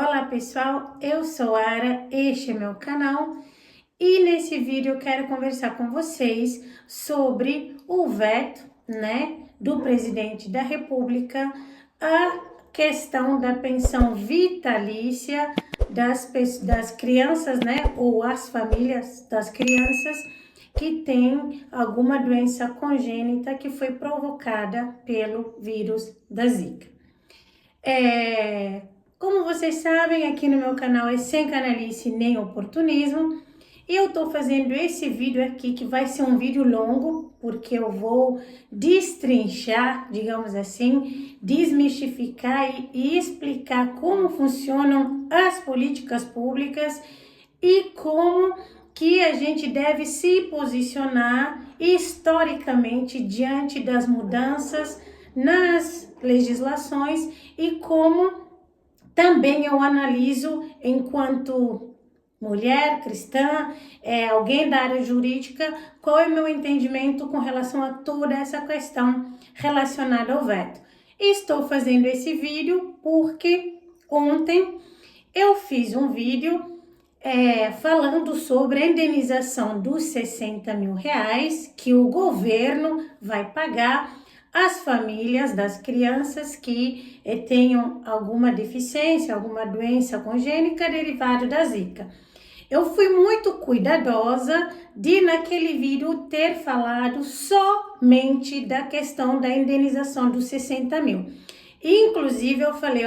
Olá pessoal, eu sou a Ara, este é meu canal e nesse vídeo eu quero conversar com vocês sobre o veto, do presidente da República à questão da pensão vitalícia das crianças, ou as famílias das crianças que têm alguma doença congênita que foi provocada pelo vírus da Zika. Como vocês sabem, aqui no meu canal é sem canalice nem oportunismo. E eu tô fazendo esse vídeo aqui, que vai ser um vídeo longo, porque eu vou destrinchar, digamos assim, desmistificar e explicar como funcionam as políticas públicas e como que a gente deve se posicionar historicamente diante das mudanças nas legislações e como também eu analiso enquanto mulher cristã, alguém da área jurídica, qual é o meu entendimento com relação a toda essa questão relacionada ao veto. Estou fazendo esse vídeo porque ontem eu fiz um vídeo falando sobre a indenização dos 60 mil reais que o governo vai pagar às famílias das crianças que tenham alguma deficiência, alguma doença congênita derivada da Zika. Eu fui muito cuidadosa de naquele vídeo ter falado somente da questão da indenização dos 60 mil. Inclusive eu falei,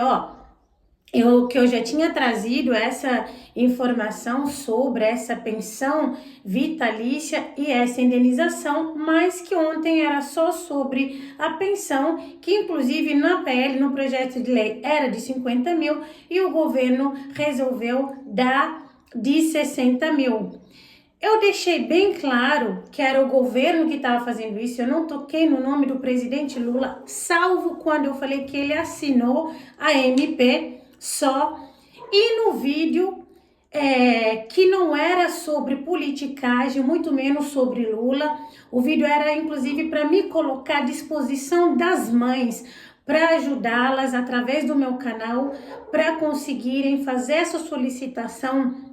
que eu já tinha trazido essa informação sobre essa pensão vitalícia e essa indenização, mas que ontem era só sobre a pensão, que inclusive na PL, no projeto de lei, era de 50 mil e o governo resolveu dar de 60 mil. Eu deixei bem claro que era o governo que estava fazendo isso, eu não toquei no nome do presidente Lula, salvo quando eu falei que ele assinou a MP só. E no vídeo, que não era sobre politicagem, muito menos sobre Lula, o vídeo era inclusive para me colocar à disposição das mães, para ajudá-las através do meu canal, para conseguirem fazer essa solicitação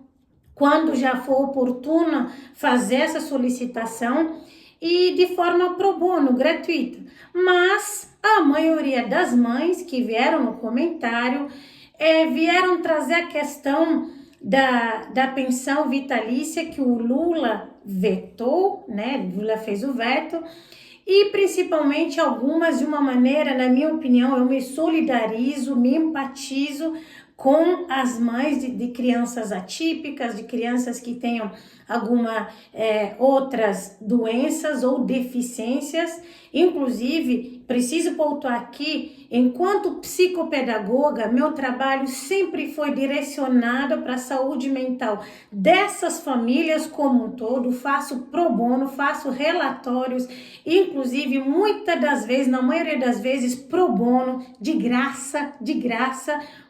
quando já for oportuna fazer essa solicitação e de forma pro bono, gratuita. Mas a maioria das mães que vieram no comentário vieram trazer a questão da pensão vitalícia que o Lula vetou, Lula fez o veto, e principalmente algumas de uma maneira, na minha opinião, eu me solidarizo, me empatizo com as mães de crianças atípicas, de crianças que tenham alguma outras doenças ou deficiências. Inclusive, preciso pontuar aqui, enquanto psicopedagoga, meu trabalho sempre foi direcionado para a saúde mental dessas famílias como um todo, faço pro bono, faço relatórios, inclusive muitas das vezes, na maioria das vezes, pro bono, de graça,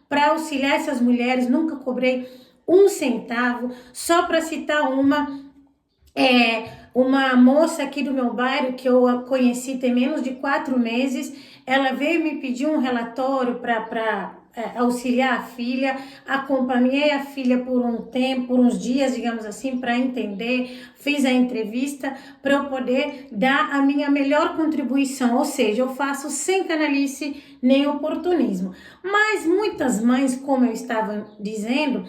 para auxiliar essas mulheres, nunca cobrei um centavo. Só para citar uma moça aqui do meu bairro que eu conheci tem menos de 4 meses, ela veio me pedir um relatório para auxiliar a filha, acompanhei a filha por um tempo, por uns dias, digamos assim, para entender, fiz a entrevista para eu poder dar a minha melhor contribuição, ou seja, eu faço sem canalice nem oportunismo. Mas muitas mães, como eu estava dizendo,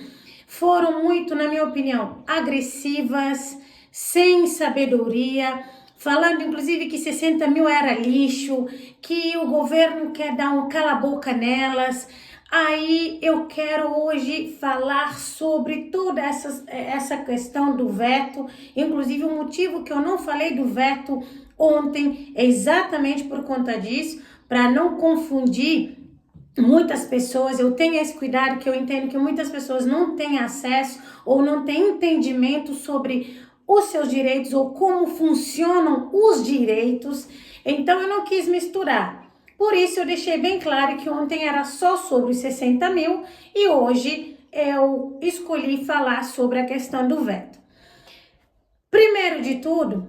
foram muito, na minha opinião, agressivas, sem sabedoria, falando inclusive que 60 mil era lixo, que o governo quer dar um cala-boca nelas. Aí eu quero hoje falar sobre toda essa questão do veto, inclusive o motivo que eu não falei do veto ontem é exatamente por conta disso, para não confundir muitas pessoas. Eu tenho esse cuidado, que eu entendo que muitas pessoas não têm acesso ou não têm entendimento sobre os seus direitos ou como funcionam os direitos, então eu não quis misturar. Por isso eu deixei bem claro que ontem era só sobre os 60 mil e hoje eu escolhi falar sobre a questão do veto. Primeiro de tudo,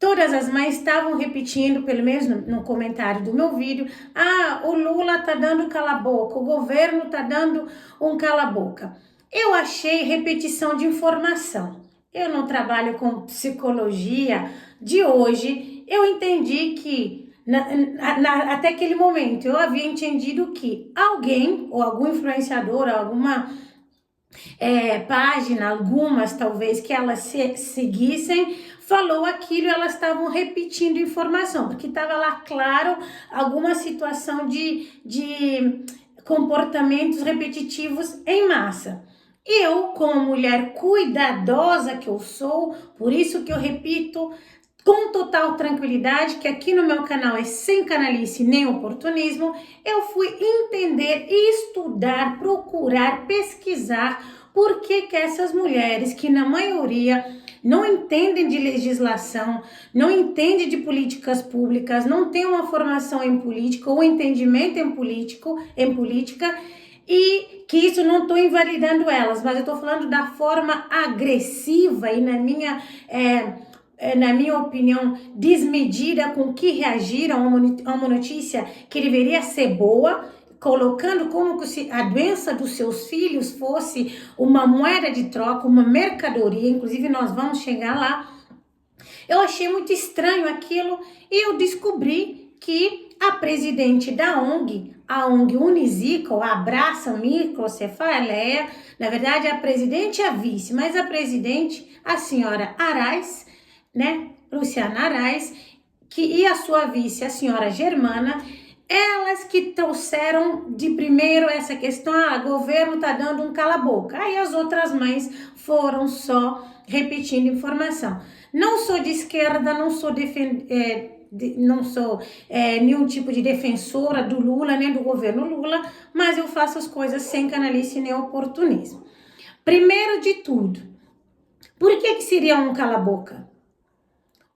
Todas as mães estavam repetindo, pelo menos no comentário do meu vídeo, o Lula tá dando cala-boca, o governo tá dando um cala-boca. Eu achei repetição de informação. Eu não trabalho com psicologia de hoje, eu entendi que até aquele momento eu havia entendido que alguém, ou algum influenciador, alguma página, algumas talvez que elas seguissem, falou aquilo e elas estavam repetindo informação, porque estava lá claro alguma situação de comportamentos repetitivos em massa. Eu, como mulher cuidadosa que eu sou, por isso que eu repito com total tranquilidade, que aqui no meu canal é sem canalice nem oportunismo, eu fui entender, estudar, procurar, pesquisar por que essas mulheres, que na maioria não entendem de legislação, não entendem de políticas públicas, não têm uma formação em política ou entendimento em política, e que isso não estou invalidando elas, mas eu estou falando da forma agressiva e na minha opinião, desmedida com que reagiram a uma notícia que deveria ser boa, colocando como se a doença dos seus filhos fosse uma moeda de troca, uma mercadoria, inclusive nós vamos chegar lá. Eu achei muito estranho aquilo e eu descobri que a presidente da ONG, a ONG Unizica, ou Abraça Microcefaleia, na verdade a presidente e a vice, mas a presidente, a senhora Arraes, Luciana Arraes, e a sua vice, a senhora Germana, elas que trouxeram de primeiro essa questão, o governo tá dando um cala-boca. Aí as outras mães foram só repetindo informação. Não sou de esquerda, não sou nenhum tipo de defensora do Lula, nem do governo Lula, mas eu faço as coisas sem canalice nem oportunismo. Primeiro de tudo, por que seria um cala-boca?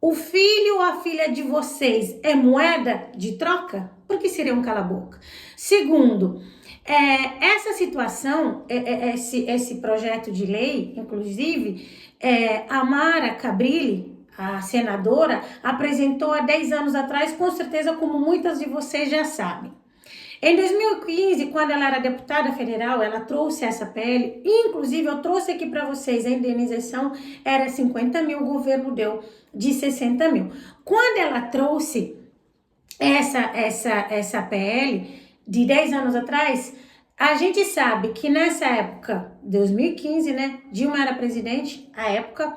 O filho ou a filha de vocês é moeda de troca? Por que seria um cala-boca? Segundo, essa situação, esse projeto de lei, inclusive, a Mara Cabrilli, a senadora, apresentou há 10 anos atrás, com certeza, como muitas de vocês já sabem. Em 2015, quando ela era deputada federal, ela trouxe essa PL, inclusive eu trouxe aqui para vocês, a indenização era 50 mil, o governo deu de 60 mil. Quando ela trouxe essa PL, de 10 anos atrás, a gente sabe que nessa época, 2015, Dilma era presidente, à época,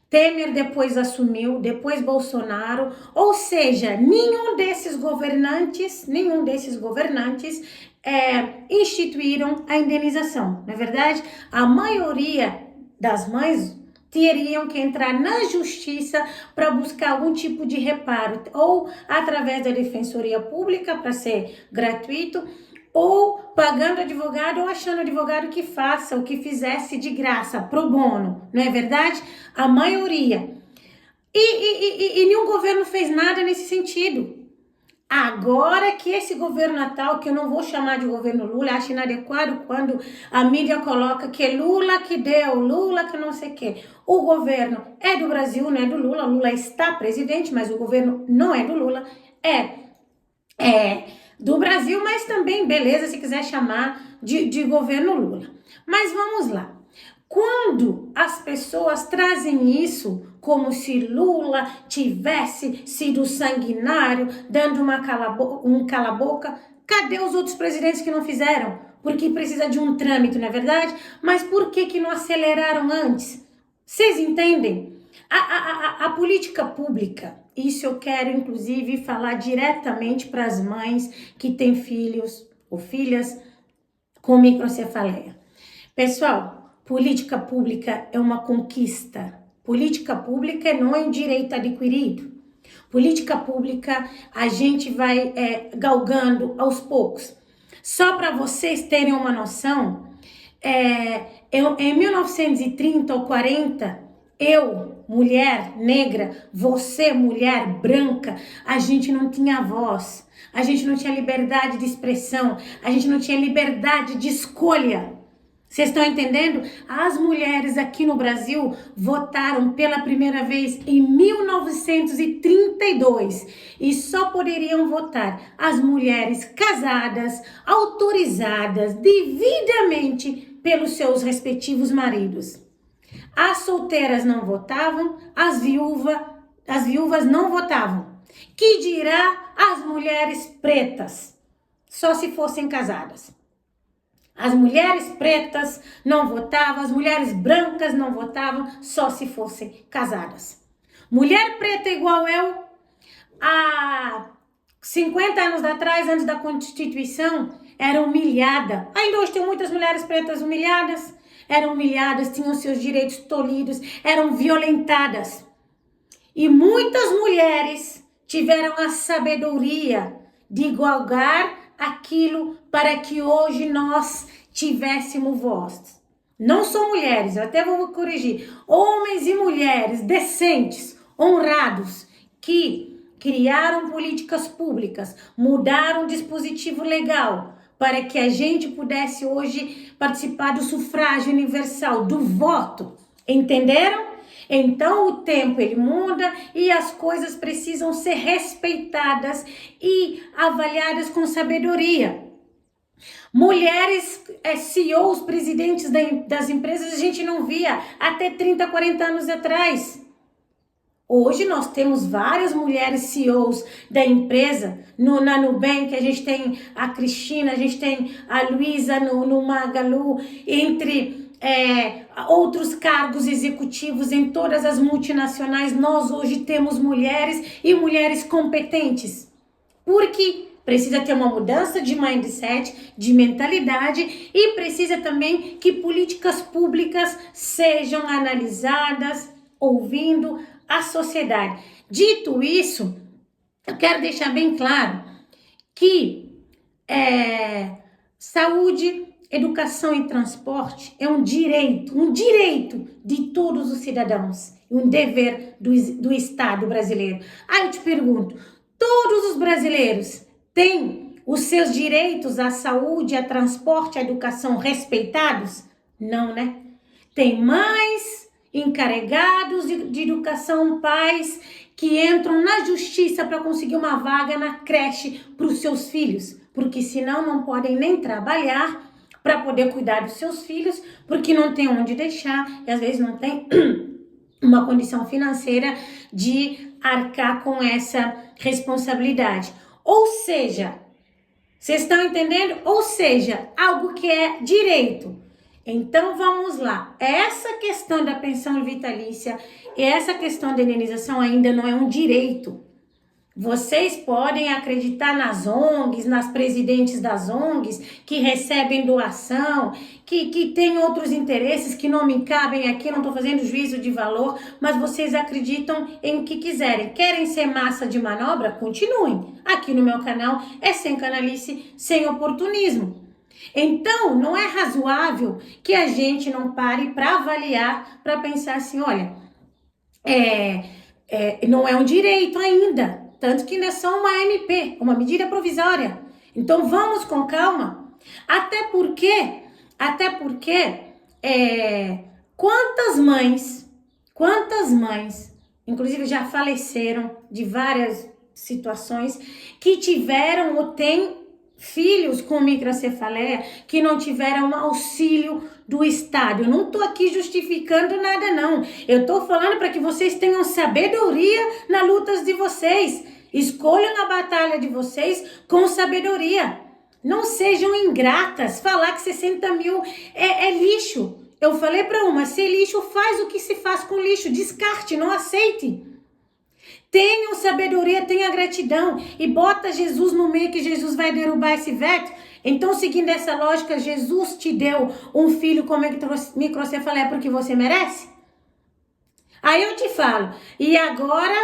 Temer depois assumiu, depois Bolsonaro, ou seja, nenhum desses governantes instituíram a indenização. Na verdade, a maioria das mães teriam que entrar na justiça para buscar algum tipo de reparo, ou através da defensoria pública para ser gratuito, ou pagando advogado, ou achando advogado que faça o que fizesse de graça, pro bono, não é verdade? A maioria. E nenhum governo fez nada nesse sentido. Agora que esse governo atual, que eu não vou chamar de governo Lula, acho inadequado quando a mídia coloca que é Lula que deu, Lula que não sei o quê. O governo é do Brasil, não é do Lula. Lula está presidente, mas o governo não é do Lula. É do Brasil, mas também, beleza, se quiser chamar de governo Lula. Mas vamos lá. Quando as pessoas trazem isso como se Lula tivesse sido sanguinário, dando um cala-boca, cadê os outros presidentes que não fizeram? Porque precisa de um trâmite, não é verdade? Mas por que não aceleraram antes? Vocês entendem? A política pública, isso eu quero inclusive falar diretamente para as mães que têm filhos ou filhas com microcefaleia. Pessoal, política pública é uma conquista. Política pública não é um direito adquirido. Política pública a gente vai galgando aos poucos. Só para vocês terem uma noção, em 1930 ou 40, eu, mulher negra, você, mulher branca, a gente não tinha voz, a gente não tinha liberdade de expressão, a gente não tinha liberdade de escolha. Vocês estão entendendo? As mulheres aqui no Brasil votaram pela primeira vez em 1932 e só poderiam votar as mulheres casadas, autorizadas devidamente pelos seus respectivos maridos. As solteiras não votavam, as viúvas não votavam. Que dirá as mulheres pretas? Só se fossem casadas. As mulheres pretas não votavam, as mulheres brancas não votavam, só se fossem casadas. Mulher preta igual eu, há 50 anos atrás, antes da Constituição, era humilhada. Ainda hoje tem muitas mulheres pretas humilhadas. Eram humilhadas, tinham seus direitos tolhidos, eram violentadas. E muitas mulheres tiveram a sabedoria de igualar aquilo para que hoje nós tivéssemos voz. Não são mulheres, eu até vou corrigir, homens e mulheres decentes, honrados, que criaram políticas públicas, mudaram o dispositivo legal para que a gente pudesse hoje participar do sufrágio universal, do voto. Entenderam? Então o tempo ele muda e as coisas precisam ser respeitadas e avaliadas com sabedoria. Mulheres CEOs, presidentes das empresas, a gente não via até 30, 40 anos atrás. Hoje nós temos várias mulheres CEOs da empresa, na Nubank, a gente tem a Cristina, a gente tem a Luísa no Magalu, entre outros cargos executivos em todas as multinacionais, nós hoje temos mulheres e mulheres competentes. Porque precisa ter uma mudança de mindset, de mentalidade e precisa também que políticas públicas sejam analisadas, ouvindo a sociedade. Dito isso, eu quero deixar bem claro que saúde, educação e transporte é um direito de todos os cidadãos, um dever do Estado brasileiro. Aí eu te pergunto, todos os brasileiros têm os seus direitos à saúde, a transporte, à educação respeitados? Não, né? Tem mães encarregados de educação, pais que entram na justiça para conseguir uma vaga na creche para os seus filhos, porque senão não podem nem trabalhar para poder cuidar dos seus filhos, porque não tem onde deixar e às vezes não tem uma condição financeira de arcar com essa responsabilidade. Ou seja, vocês estão entendendo? Ou seja, algo que é direito. Então vamos lá, essa questão da pensão vitalícia e essa questão da indenização ainda não é um direito. Vocês podem acreditar nas ONGs, nas presidentes das ONGs, que recebem doação, que têm outros interesses que não me cabem aqui, não estou fazendo juízo de valor, mas vocês acreditam em o que quiserem. Querem ser massa de manobra? Continuem. Aqui no meu canal é sem canalice, sem oportunismo. Então, não é razoável que a gente não pare para avaliar, para pensar assim, olha, não é um direito ainda. Tanto que ainda é só uma MP, uma medida provisória. Então vamos com calma. Até porque, quantas mães, inclusive já faleceram de várias situações, que tiveram ou têm filhos com microcefaleia que não tiveram auxílio do Estado. Eu não estou aqui justificando nada, não. Eu estou falando para que vocês tenham sabedoria nas lutas de vocês. Escolham a batalha de vocês com sabedoria. Não sejam ingratas. Falar que 60 mil é lixo. Eu falei para uma, se lixo, faz o que se faz com lixo. Descarte, não aceite. Tenham sabedoria, tenha gratidão e bota Jesus no meio que Jesus vai derrubar esse veto. Então, seguindo essa lógica, Jesus te deu um filho com microcefaleia porque você merece? Aí eu te falo, e agora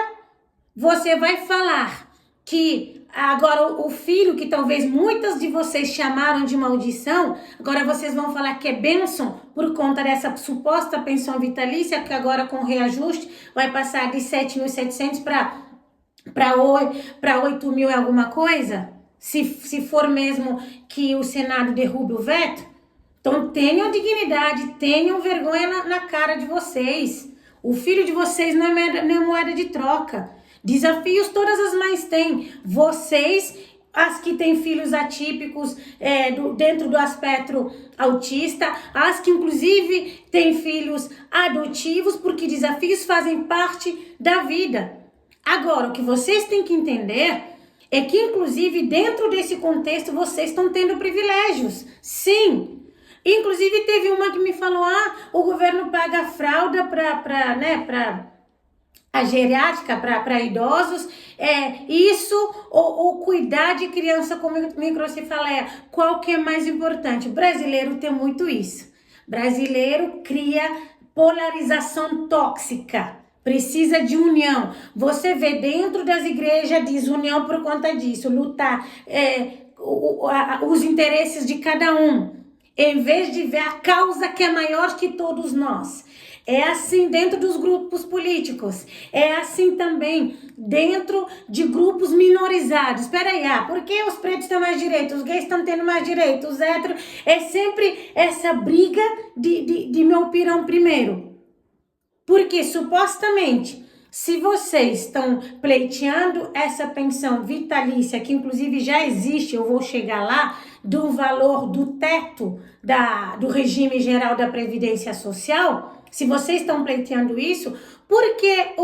você vai falar que agora o filho que talvez muitas de vocês chamaram de maldição, agora vocês vão falar que é bênção por conta dessa suposta pensão vitalícia, que agora com reajuste vai passar de 7.700 para 8 mil e alguma coisa? Se for mesmo que o Senado derrube o veto? Então tenham dignidade, tenham vergonha na cara de vocês. O filho de vocês não é moeda de troca. Desafios todas as mães têm. Vocês, as que têm filhos atípicos dentro do aspecto autista, as que inclusive têm filhos adotivos, porque desafios fazem parte da vida. Agora, o que vocês têm que entender é que, inclusive, dentro desse contexto, vocês estão tendo privilégios. Sim. Inclusive, teve uma que me falou, o governo paga fralda para a geriátrica, para idosos, ou cuidar de criança com microcefaleia. Qual que é mais importante? O brasileiro tem muito isso. Brasileiro cria polarização tóxica. Precisa de união. Você vê dentro das igrejas, diz união por conta disso, lutar os interesses de cada um, em vez de ver a causa que é maior que todos nós. É assim dentro dos grupos políticos, é assim também dentro de grupos minorizados. Espera aí, por que os pretos têm mais direitos, os gays estão tendo mais direitos, os héteros? É sempre essa briga de meu pirão primeiro. Porque supostamente, se vocês estão pleiteando essa pensão vitalícia, que inclusive já existe, eu vou chegar lá, do valor do teto do regime geral da Previdência Social, se vocês estão pleiteando isso, por que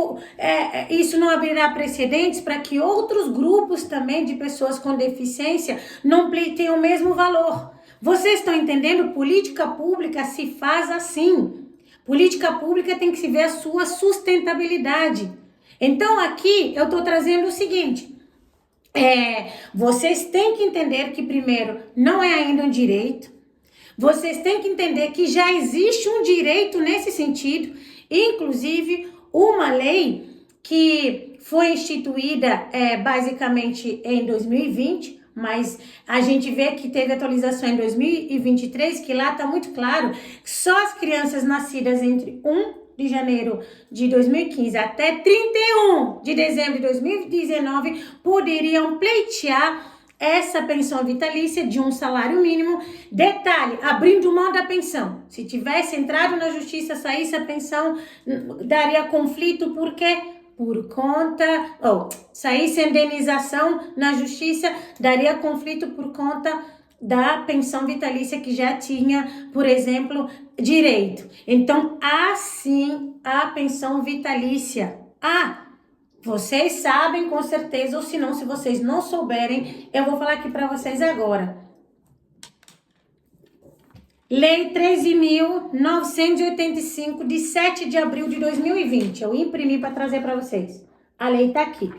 isso não abrirá precedentes para que outros grupos também de pessoas com deficiência não pleiteiem o mesmo valor? Vocês estão entendendo? Política pública se faz assim. Política pública tem que se ver a sua sustentabilidade. Então aqui eu estou trazendo o seguinte, vocês têm que entender que primeiro não é ainda um direito, vocês têm que entender que já existe um direito nesse sentido, inclusive uma lei que foi instituída basicamente em 2020, mas a gente vê que teve atualização em 2023, que lá está muito claro que só as crianças nascidas entre 1 de janeiro de 2015 até 31 de dezembro de 2019 poderiam pleitear essa pensão vitalícia de um salário mínimo. Detalhe, abrindo mão da pensão. Se tivesse entrado na justiça, saísse a pensão, daria conflito, por quê? Por conta, saísse a indenização na justiça, daria conflito por conta da pensão vitalícia que já tinha, por exemplo, direito. Então, assim, a pensão vitalícia. Vocês sabem com certeza, ou se não, se vocês não souberem, eu vou falar aqui para vocês agora. Lei 13.985, de 7 de abril de 2020. Eu imprimi para trazer para vocês. A lei está aqui.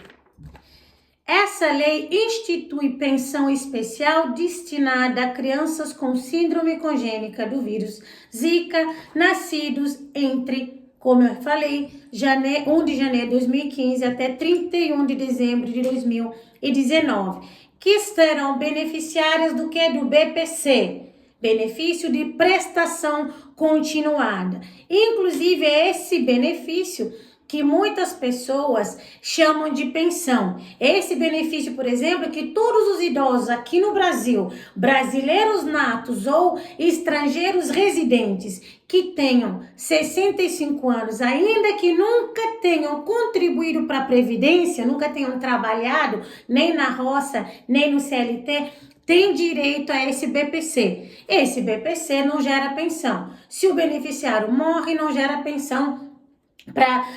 Essa lei institui pensão especial destinada a crianças com síndrome congênita do vírus Zika, nascidos entre, como eu falei, 1 de janeiro de 2015 até 31 de dezembro de 2019, que serão beneficiárias do que? Do BPC. Benefício de prestação continuada. Inclusive, é esse benefício que muitas pessoas chamam de pensão. Esse benefício, por exemplo, que todos os idosos aqui no Brasil, brasileiros natos ou estrangeiros residentes, que tenham 65 anos, ainda que nunca tenham contribuído para a Previdência, nunca tenham trabalhado nem na roça, nem no CLT, tem direito a esse BPC. Esse BPC não gera pensão. Se o beneficiário morre, não gera pensão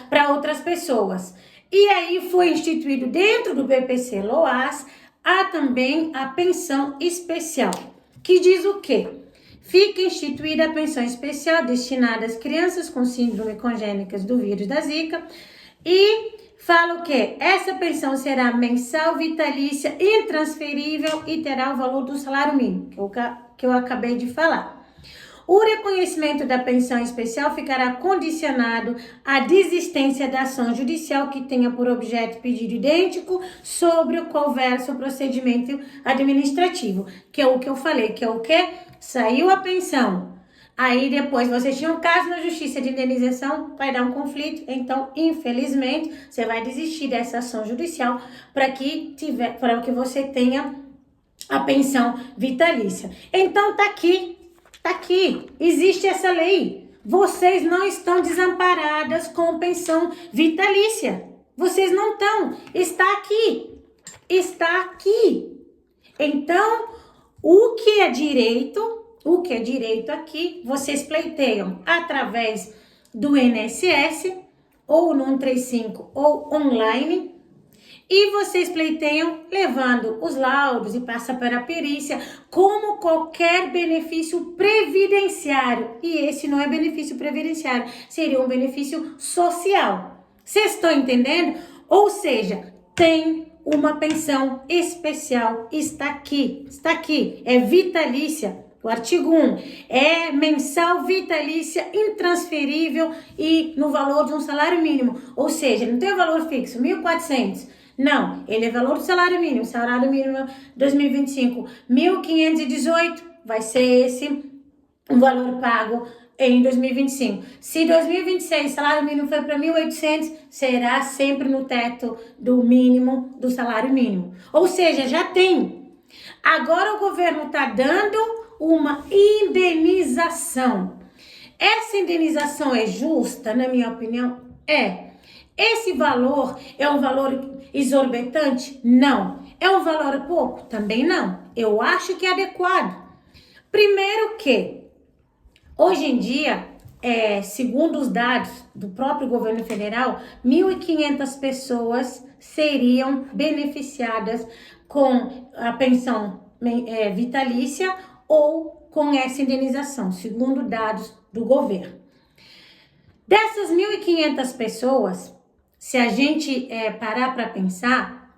para outras pessoas. E aí foi instituído dentro do BPC Loas há também a pensão especial, que diz o quê? Fica instituída a pensão especial destinada às crianças com síndrome congênita do vírus da Zika e fala o quê? Essa pensão será mensal, vitalícia, intransferível e terá o valor do salário mínimo, que eu acabei de falar. O reconhecimento da pensão especial ficará condicionado à desistência da ação judicial que tenha por objeto pedido idêntico sobre o qual versa o procedimento administrativo, que é o que eu falei, que é o quê? Saiu a pensão. Aí depois você tinha um caso na justiça de indenização, vai dar um conflito, então infelizmente você vai desistir dessa ação judicial para que você tenha a pensão vitalícia. Então tá aqui Tá aqui, existe essa lei. Vocês não estão desamparadas com pensão vitalícia. Vocês não estão. Está aqui. Está aqui. Então, o que é direito aqui, vocês pleiteiam através do INSS, ou no 135, ou online, e vocês pleiteiam levando os laudos e passa para a perícia como qualquer benefício previdenciário. E esse não é benefício previdenciário, seria um benefício social. Vocês estão entendendo? Ou seja, tem uma pensão especial, está aqui, é vitalícia. O artigo 1 é mensal, vitalícia, intransferível e no valor de um salário mínimo. Ou seja, não tem valor fixo, 1.400. Não, ele é valor do salário mínimo. Salário mínimo 2025, 1.518, vai ser esse o valor pago em 2025. Se 2026 salário mínimo foi para 1.800, será sempre no teto do mínimo, do salário mínimo. Ou seja, já tem. Agora o governo está dando uma indenização. Essa indenização é justa, na minha opinião? É. Esse valor é um valor exorbitante? Não. É um valor pouco? Também não. Eu acho que é adequado. Primeiro que, hoje em dia, segundo os dados do próprio governo federal, 1.500 pessoas seriam beneficiadas com a pensão vitalícia ou com essa indenização, segundo dados do governo. Dessas 1.500 pessoas, se a gente parar para pensar,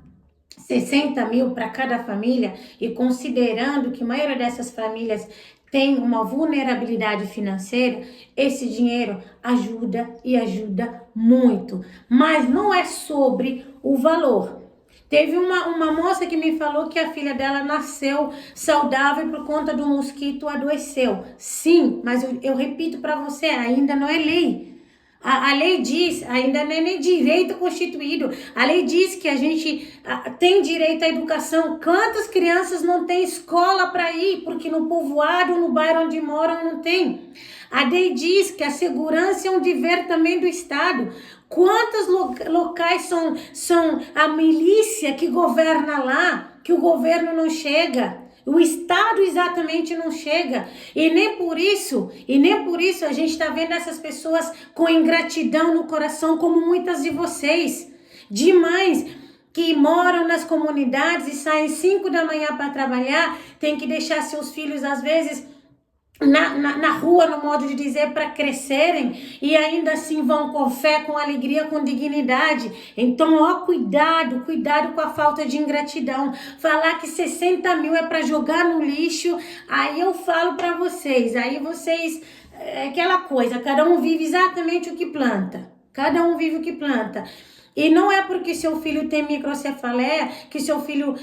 60 mil para cada família, e considerando que a maioria dessas famílias tem uma vulnerabilidade financeira, esse dinheiro ajuda e ajuda muito. Mas não é sobre o valor. Teve uma moça que me falou que a filha dela nasceu saudável por conta do mosquito adoeceu. Sim, mas eu repito para você, ainda não é lei. A lei diz, ainda não é nem direito constituído, a lei diz que a gente tem direito à educação. Quantas crianças não têm escola para ir, porque no povoado, no bairro onde moram, não tem? A lei diz que a segurança é um dever também do Estado. Quantos locais são a milícia que governa lá, que o governo não chega? O Estado exatamente não chega. E nem por isso a gente está vendo essas pessoas com ingratidão no coração, como muitas de vocês, de mães que moram nas comunidades e saem 5 da manhã para trabalhar, tem que deixar seus filhos, às vezes, na rua, no modo de dizer, para crescerem, e ainda assim vão com fé, com alegria, com dignidade. Então, cuidado com a falta de ingratidão. Falar que 60 mil é para jogar no lixo, aí eu falo para vocês, aquela coisa, cada um vive exatamente o que planta. E não é porque seu filho tem microcefaleia, que seu filho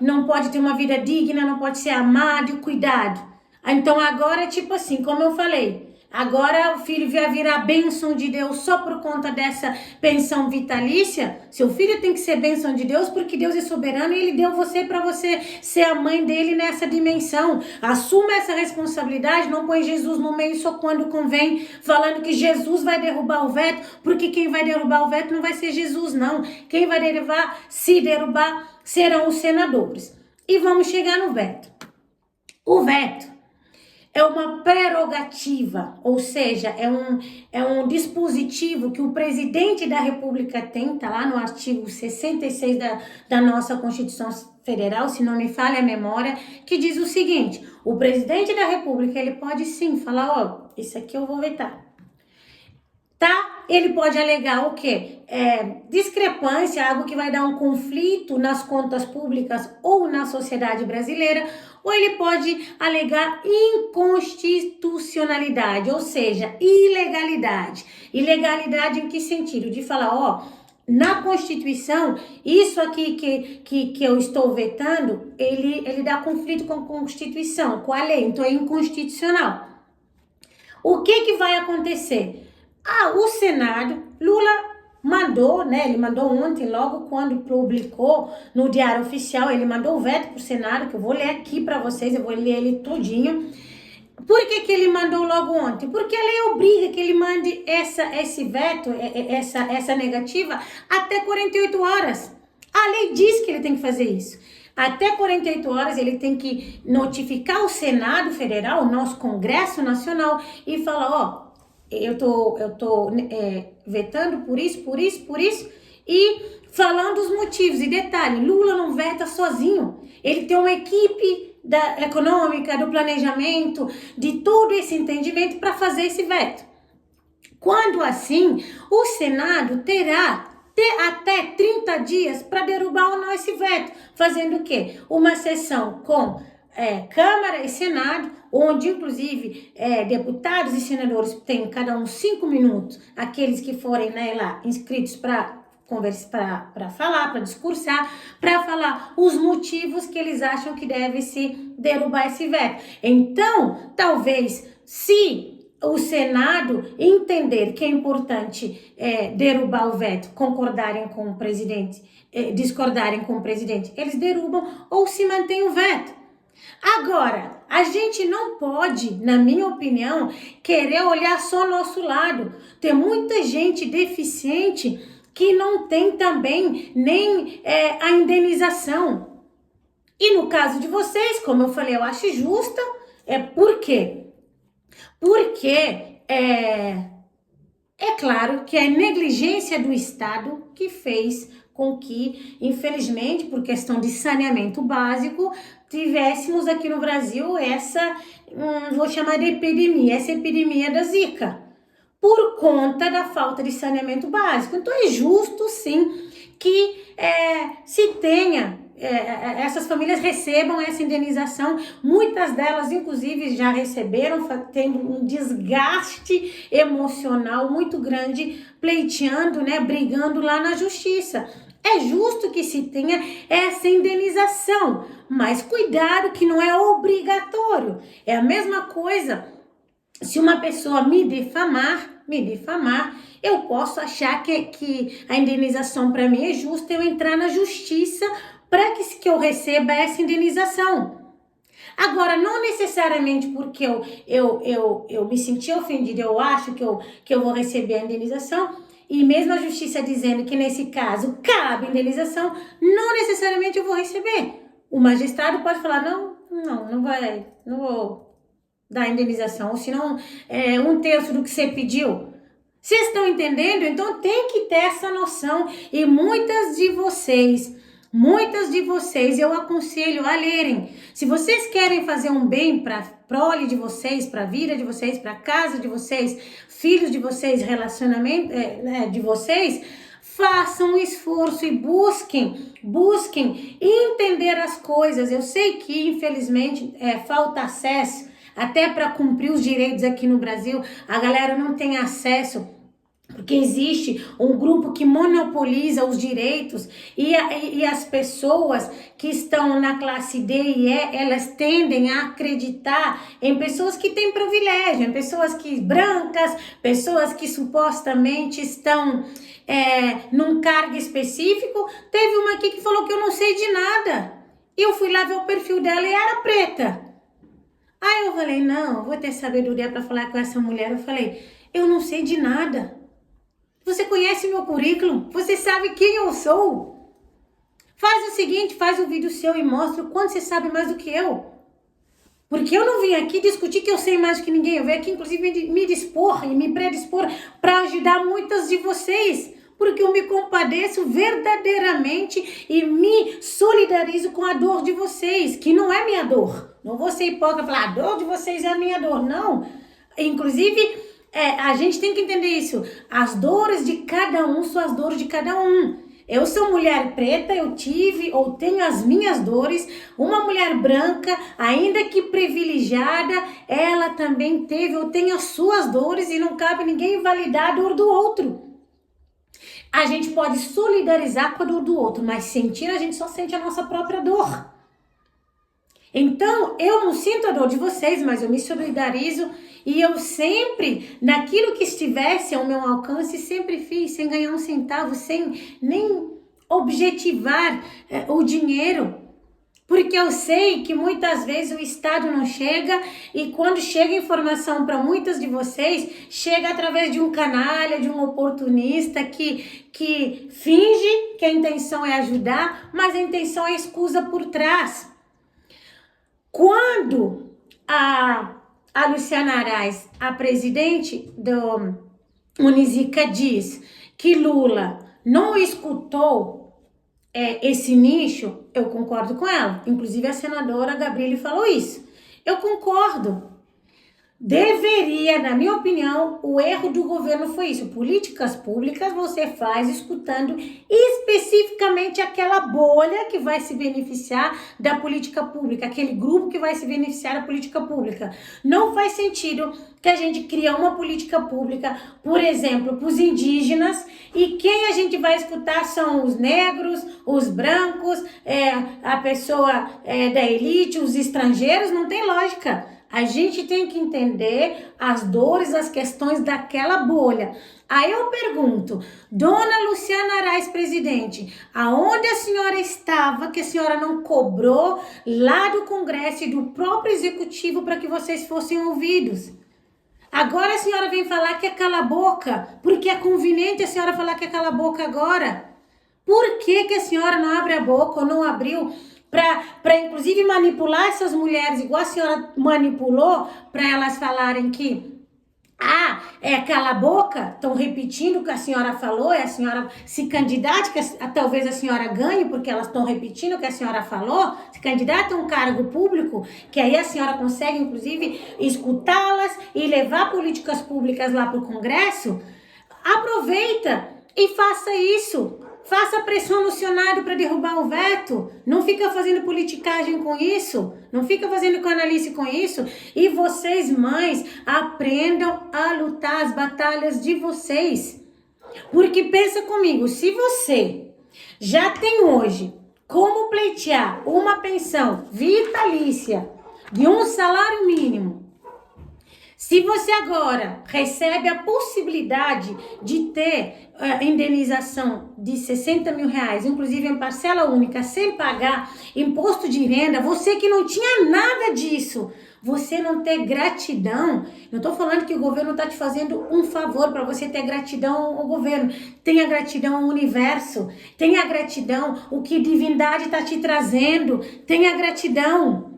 não pode ter uma vida digna, não pode ser amado e cuidado. Então agora, tipo assim, como eu falei, agora o filho vai virar a bênção de Deus só por conta dessa pensão vitalícia. Seu filho tem que ser bênção de Deus porque Deus é soberano e Ele deu você para você ser a mãe dele nessa dimensão. Assuma essa responsabilidade, não põe Jesus no meio só quando convém, falando que Jesus vai derrubar o veto, porque quem vai derrubar o veto não vai ser Jesus, não. Quem vai se derrubar serão os senadores. E vamos chegar no veto. O veto é uma prerrogativa, ou seja, é um dispositivo que o presidente da República tem, tá lá no artigo 66 da nossa Constituição Federal, se não me falha a memória, que diz o seguinte: o presidente da República, ele pode sim falar, isso aqui eu vou vetar. Tá? Ele pode alegar o quê? Discrepância, algo que vai dar um conflito nas contas públicas ou na sociedade brasileira, ou ele pode alegar inconstitucionalidade, ou seja, ilegalidade. Ilegalidade em que sentido? De falar, na Constituição, isso aqui que eu estou vetando, ele dá conflito com a Constituição, com a lei, então é inconstitucional. O que vai acontecer? O Senado, Lula mandou, ele mandou ontem, logo quando publicou no Diário Oficial, ele mandou o veto para o Senado, que eu vou ler aqui para vocês, eu vou ler ele todinho. Por que ele mandou logo ontem? Porque a lei obriga que ele mande esse veto, essa negativa, até 48 horas. A lei diz que ele tem que fazer isso. Até 48 horas ele tem que notificar o Senado Federal, o nosso Congresso Nacional, e falar, ó, eu tô vetando por isso, e falando os motivos. E detalhe, Lula não veta sozinho. Ele tem uma equipe da econômica, do planejamento, de todo esse entendimento para fazer esse veto. Quando assim, o Senado terá até 30 dias para derrubar ou não esse veto, fazendo o quê? Uma sessão com Câmara e Senado, onde inclusive deputados e senadores têm cada um 5 minutos, aqueles que forem lá inscritos para conversar, para falar, para discursar, para falar os motivos que eles acham que deve se derrubar esse veto. Então, talvez, se o Senado entender que é importante derrubar o veto, concordarem com o presidente, discordarem com o presidente, eles derrubam ou se mantém o veto. Agora, a gente não pode, na minha opinião, querer olhar só o nosso lado. Tem muita gente deficiente que não tem também nem a indenização. E no caso de vocês, como eu falei, eu acho justa. Por quê? Porque é claro que é negligência do Estado que fez com que, infelizmente, por questão de saneamento básico, tivéssemos aqui no Brasil vou chamar de epidemia, essa epidemia da Zika, por conta da falta de saneamento básico. Então é justo, sim, que se tenha, essas famílias recebam essa indenização. Muitas delas, inclusive, já receberam, tendo um desgaste emocional muito grande, pleiteando, brigando lá na justiça. É justo que se tenha essa indenização, mas cuidado que não é obrigatório. É a mesma coisa, se uma pessoa me difamar, eu posso achar que a indenização para mim é justa, eu entrar na justiça para que eu receba essa indenização. Agora, não necessariamente porque eu me senti ofendida, eu acho que eu vou receber a indenização, e mesmo a justiça dizendo que nesse caso cabe indenização, não necessariamente eu vou receber. O magistrado pode falar, não vou dar indenização, ou se não, 1/3 do que você pediu. Vocês estão entendendo? Então tem que ter essa noção, e muitas de vocês eu aconselho a lerem. Se vocês querem fazer um bem para a prole de vocês, para a vida de vocês, para a casa de vocês, filhos de vocês, relacionamento de vocês, façam um esforço e busquem entender as coisas. Eu sei que, infelizmente, falta acesso, até para cumprir os direitos aqui no Brasil, a galera não tem acesso, porque existe um grupo que monopoliza os direitos, e as pessoas que estão na classe D e E, elas tendem a acreditar em pessoas que têm privilégio, em pessoas brancas, pessoas que supostamente estão num cargo específico. Teve uma aqui que falou que eu não sei de nada, e eu fui lá ver o perfil dela e era preta. Aí eu falei, não, vou ter sabedoria para falar com essa mulher. Eu falei, eu não sei de nada. Você conhece meu currículo? Você sabe quem eu sou? Faz o seguinte, faz um vídeo seu e mostra o quanto você sabe mais do que eu. Porque eu não vim aqui discutir que eu sei mais do que ninguém. Eu vim aqui, inclusive, me dispor e me predispor para ajudar muitas de vocês. Porque eu me compadeço verdadeiramente e me solidarizo com a dor de vocês, que não é minha dor. Não vou ser hipócrita e falar, a dor de vocês é a minha dor. Não. Inclusive, a gente tem que entender isso. As dores de cada um são as dores de cada um. Eu sou mulher preta, eu tive ou tenho as minhas dores. Uma mulher branca, ainda que privilegiada, ela também teve ou tem as suas dores, e não cabe ninguém invalidar a dor do outro. A gente pode solidarizar com a dor do outro, mas sentir, a gente só sente a nossa própria dor. Então, eu não sinto a dor de vocês, mas eu me solidarizo, e eu sempre, naquilo que estivesse ao meu alcance, sempre fiz, sem ganhar um centavo, sem nem objetivar o dinheiro. Porque eu sei que muitas vezes o Estado não chega e quando chega informação para muitas de vocês, chega através de um canalha, de um oportunista que finge que a intenção é ajudar, mas a intenção é escusa por trás. Quando a Luciana Arraes, a presidente do Unizica, diz que Lula não escutou esse nicho, eu concordo com ela. Inclusive a senadora Gabriele falou isso. Eu concordo. Deveria, na minha opinião, o erro do governo foi isso. Políticas públicas você faz escutando especificamente aquela bolha que vai se beneficiar da política pública, aquele grupo que vai se beneficiar da política pública. Não faz sentido que a gente crie uma política pública, por exemplo, para os indígenas, e quem a gente vai escutar são os negros, os brancos, a pessoa da elite, os estrangeiros. Não tem lógica. A gente tem que entender as dores, as questões daquela bolha. Aí eu pergunto, dona Luciana Arraes, presidente, aonde a senhora estava que a senhora não cobrou lá do Congresso e do próprio Executivo para que vocês fossem ouvidos? Agora a senhora vem falar que é cala a boca, porque é conveniente a senhora falar que é cala a boca agora. Por que a senhora não abre a boca ou não abriu para inclusive manipular essas mulheres, igual a senhora manipulou, para elas falarem que cala a boca, estão repetindo o que a senhora falou, e a senhora se candidate, que talvez a senhora ganhe, porque elas estão repetindo o que a senhora falou, se candidata a um cargo público, que aí a senhora consegue, inclusive, escutá-las e levar políticas públicas lá para o Congresso. Aproveita e faça isso. Faça pressão no Senado para derrubar o veto. Não fica fazendo politicagem com isso. Não fica fazendo canalice com isso. E vocês, mães, aprendam a lutar as batalhas de vocês. Porque pensa comigo, se você já tem hoje como pleitear uma pensão vitalícia de um salário mínimo, se você agora recebe a possibilidade de ter indenização de 60 mil reais, inclusive em parcela única, sem pagar imposto de renda, você que não tinha nada disso, você não ter gratidão, não estou falando que o governo está te fazendo um favor para você ter gratidão ao governo, tenha gratidão ao universo, tenha gratidão o que divindade está te trazendo, tenha gratidão.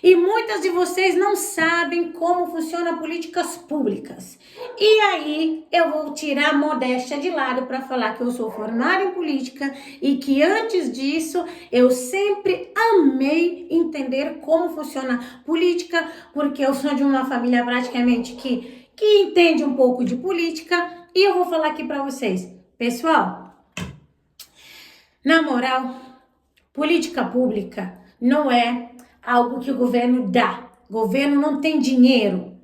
E muitas de vocês não sabem como funcionam políticas públicas. E aí eu vou tirar a modéstia de lado para falar que eu sou formada em política e que antes disso eu sempre amei entender como funciona política, porque eu sou de uma família praticamente que entende um pouco de política. E eu vou falar aqui para vocês, pessoal, na moral, política pública não é algo que o governo dá. O governo não tem dinheiro.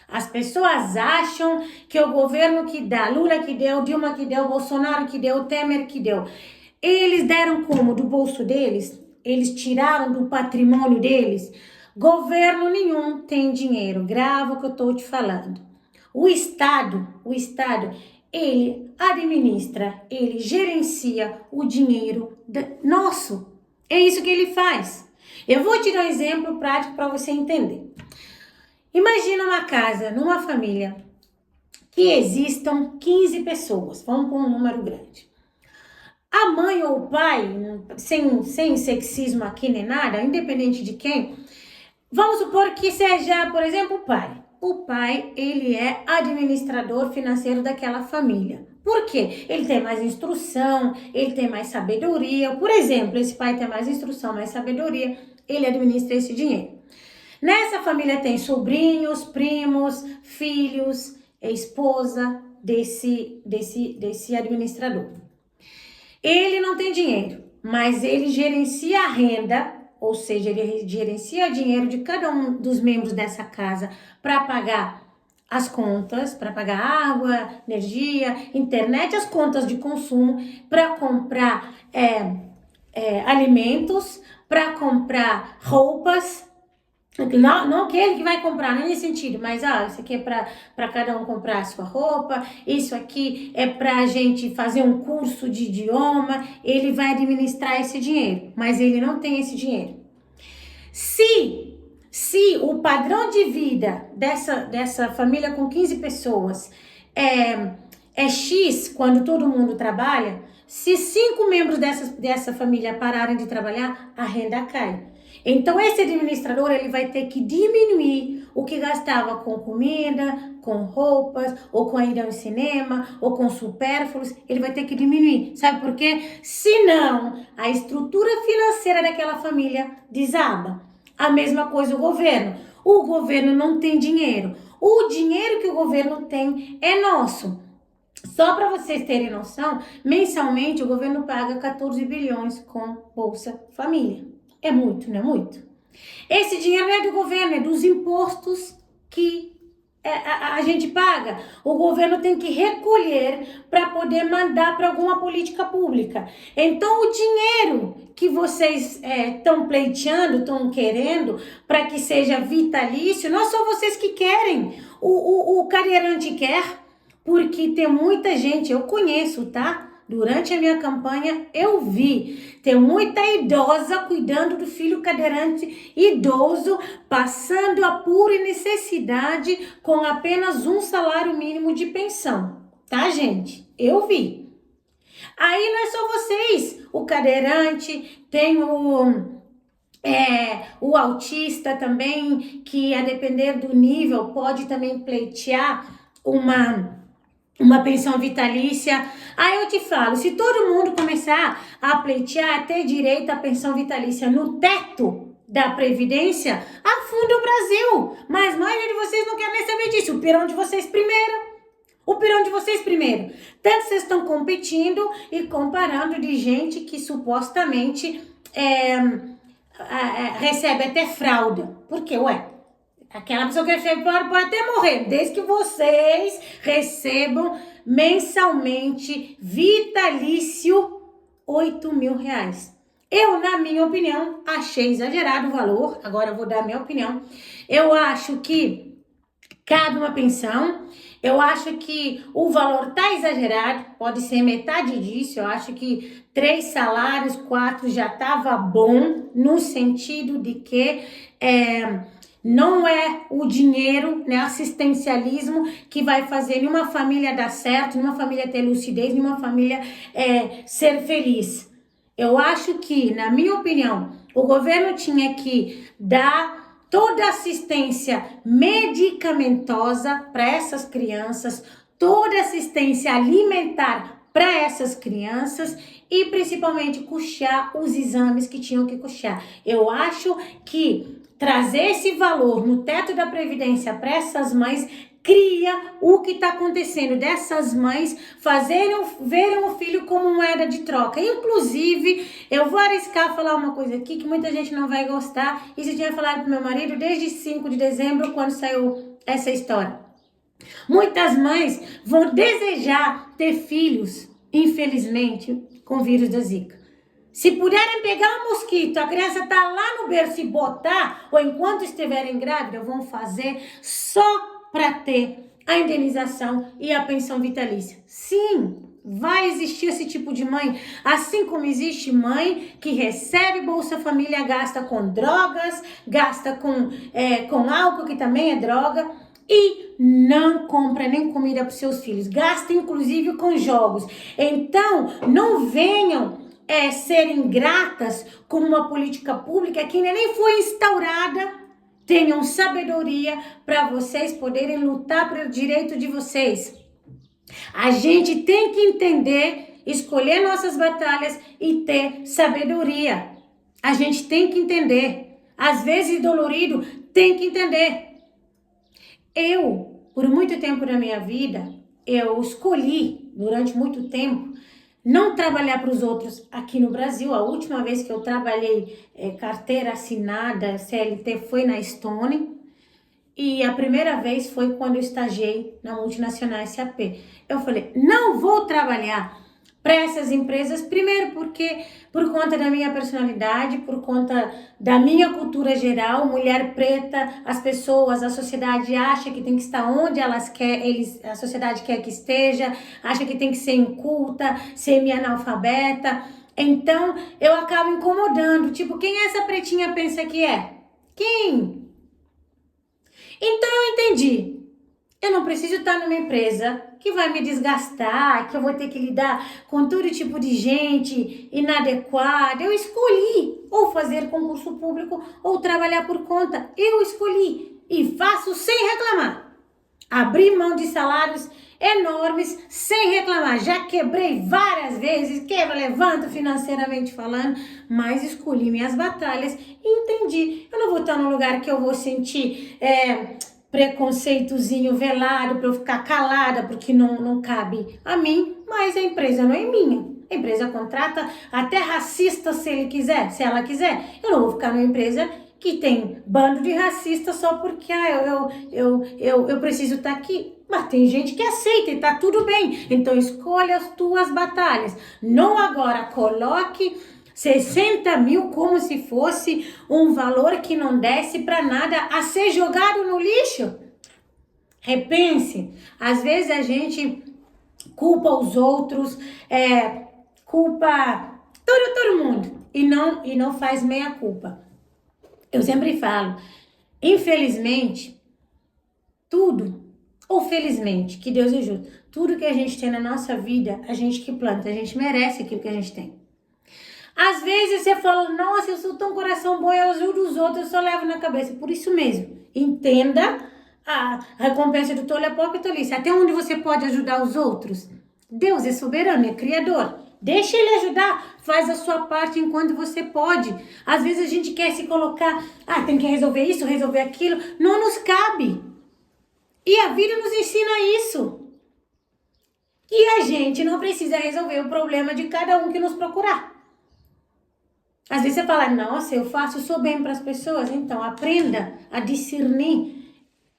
As pessoas acham que o governo que dá, Lula que deu, Dilma que deu, Bolsonaro que deu, Temer que deu. Eles deram como? Do bolso deles? Eles tiraram do patrimônio deles? Governo nenhum tem dinheiro. Grava o que eu estou te falando. O Estado, ele administra, ele gerencia o dinheiro nosso. É isso que ele faz. Eu vou te dar um exemplo prático para você entender. Imagina uma casa, numa família, que existam 15 pessoas. Vamos com um número grande. A mãe ou o pai, sem sexismo aqui nem nada, independente de quem, vamos supor que seja, por exemplo, o pai. O pai, ele é administrador financeiro daquela família. Por quê? Ele tem mais instrução, ele tem mais sabedoria. Por exemplo, esse pai tem mais instrução, mais sabedoria, ele administra esse dinheiro. Nessa família tem sobrinhos, primos, filhos, esposa desse administrador. Ele não tem dinheiro, mas ele gerencia a renda, ou seja, ele gerencia o dinheiro de cada um dos membros dessa casa para pagar as contas, para pagar água, energia, internet, as contas de consumo, para comprar alimentos, para comprar roupas. Não aquele que vai comprar, não é nesse sentido, mas isso aqui é para cada um comprar a sua roupa, isso aqui é para a gente fazer um curso de idioma, ele vai administrar esse dinheiro, mas ele não tem esse dinheiro. Se o padrão de vida dessa família com 15 pessoas é X quando todo mundo trabalha, se 5 membros dessa família pararem de trabalhar, a renda cai. Então, esse administrador ele vai ter que diminuir o que gastava com comida, com roupas, ou com a ida ao cinema, ou com supérfluos. Ele vai ter que diminuir. Sabe por quê? Senão, a estrutura financeira daquela família desaba. A mesma coisa o governo. O governo não tem dinheiro. O dinheiro que o governo tem é nosso. Só para vocês terem noção, mensalmente o governo paga 14 bilhões com Bolsa Família. É muito, não é muito? Esse dinheiro não é do governo, é dos impostos que a gente paga. O governo tem que recolher para poder mandar para alguma política pública. Então, o dinheiro que vocês estão pleiteando, estão querendo para que seja vitalício, não são vocês que querem. O cadeirante quer, porque tem muita gente, eu conheço, tá? Durante a minha campanha, eu vi. Tem muita idosa cuidando do filho cadeirante idoso, passando a pura necessidade com apenas um salário mínimo de pensão. Tá, gente? Eu vi. Aí não é só vocês. O cadeirante, tem o autista também, que a depender do nível, pode também pleitear uma pensão vitalícia. Aí eu te falo, se todo mundo começar a pleitear, ter direito à pensão vitalícia no teto da Previdência, afunda o Brasil. Mas a maioria de vocês não quer nem saber disso. O pirão de vocês primeiro. O pirão de vocês primeiro. Tanto vocês estão competindo e comparando de gente que supostamente recebe até fralda. Por quê? Aquela pessoa que recebe pode até morrer, desde que vocês recebam mensalmente vitalício 8 mil reais. Eu, na minha opinião, achei exagerado o valor. Agora eu vou dar a minha opinião. Eu acho que cabe uma pensão. Eu acho que o valor tá exagerado, pode ser metade disso. Eu acho que 3 salários, 4 já tava bom, no sentido de que não é o dinheiro, né, assistencialismo que vai fazer nenhuma família dar certo, nenhuma família ter lucidez, nenhuma família ser feliz. Eu acho que, na minha opinião, o governo tinha que dar toda a assistência medicamentosa para essas crianças, toda a assistência alimentar para essas crianças e principalmente custear os exames que tinham que custear. Eu acho que trazer esse valor no teto da Previdência para essas mães cria o que está acontecendo dessas mães verem o filho como moeda de troca. Inclusive, eu vou arriscar falar uma coisa aqui que muita gente não vai gostar. Isso eu tinha falado pro meu marido desde 5 de dezembro, quando saiu essa história. Muitas mães vão desejar ter filhos, infelizmente, com vírus da Zika. Se puderem pegar um mosquito, a criança tá lá no berço e botar, ou enquanto estiverem grávidas, vão fazer só para ter a indenização e a pensão vitalícia. Sim, vai existir esse tipo de mãe, assim como existe mãe que recebe Bolsa Família, gasta com drogas, gasta com álcool, que também é droga, e não compra nem comida para os seus filhos, gasta inclusive com jogos. Então, não venham ser ingratas com uma política pública que ainda nem foi instaurada. Tenham sabedoria para vocês poderem lutar pelo direito de vocês. A gente tem que entender, escolher nossas batalhas e ter sabedoria. A gente tem que entender. Às vezes dolorido, tem que entender. Eu, por muito tempo da minha vida, eu escolhi, durante muito tempo, não trabalhar para os outros aqui no Brasil. A última vez que eu trabalhei carteira assinada, CLT, foi na Stone. E a primeira vez foi quando eu estagiei na multinacional SAP. Eu falei, não vou trabalhar para essas empresas, primeiro porque por conta da minha personalidade, por conta da minha cultura geral, mulher preta, as pessoas, a sociedade acha que tem que estar onde a sociedade quer que esteja, acha que tem que ser inculta, semi-analfabeta. Então eu acabo incomodando, tipo, quem essa pretinha pensa que é? Quem? Então eu entendi. Eu não preciso estar numa empresa que vai me desgastar, que eu vou ter que lidar com todo tipo de gente inadequada. Eu escolhi ou fazer concurso público ou trabalhar por conta. Eu escolhi e faço sem reclamar. Abri mão de salários enormes sem reclamar. Já quebrei várias vezes, levanto financeiramente falando, mas escolhi minhas batalhas e entendi. Eu não vou estar num lugar que eu vou sentir preconceitozinho velado para eu ficar calada porque não cabe a mim, mas a empresa não é minha. A empresa contrata até racista se ela quiser. Eu não vou ficar numa empresa que tem bando de racistas só porque eu preciso estar aqui. Mas tem gente que aceita e tá tudo bem. Então escolha as tuas batalhas. Não agora coloque 60 mil como se fosse um valor que não desse para nada a ser jogado no lixo. Repense. Às vezes a gente culpa os outros, culpa todo mundo e não faz meia culpa. Eu sempre falo, infelizmente, tudo, ou felizmente, que Deus é justo, tudo que a gente tem na nossa vida, a gente que planta, a gente merece aquilo que a gente tem. Às vezes você fala, nossa, eu sou tão coração bom, eu ajudo os outros, eu só levo na cabeça. Por isso mesmo, entenda a recompensa do tolo é pobre e tolice. Até onde você pode ajudar os outros? Deus é soberano, é criador. Deixa ele ajudar, faz a sua parte enquanto você pode. Às vezes a gente quer se colocar, tem que resolver isso, resolver aquilo. Não nos cabe. E a vida nos ensina isso. E a gente não precisa resolver o problema de cada um que nos procurar. Às vezes você fala, nossa, eu sou bem para as pessoas. Então, aprenda a discernir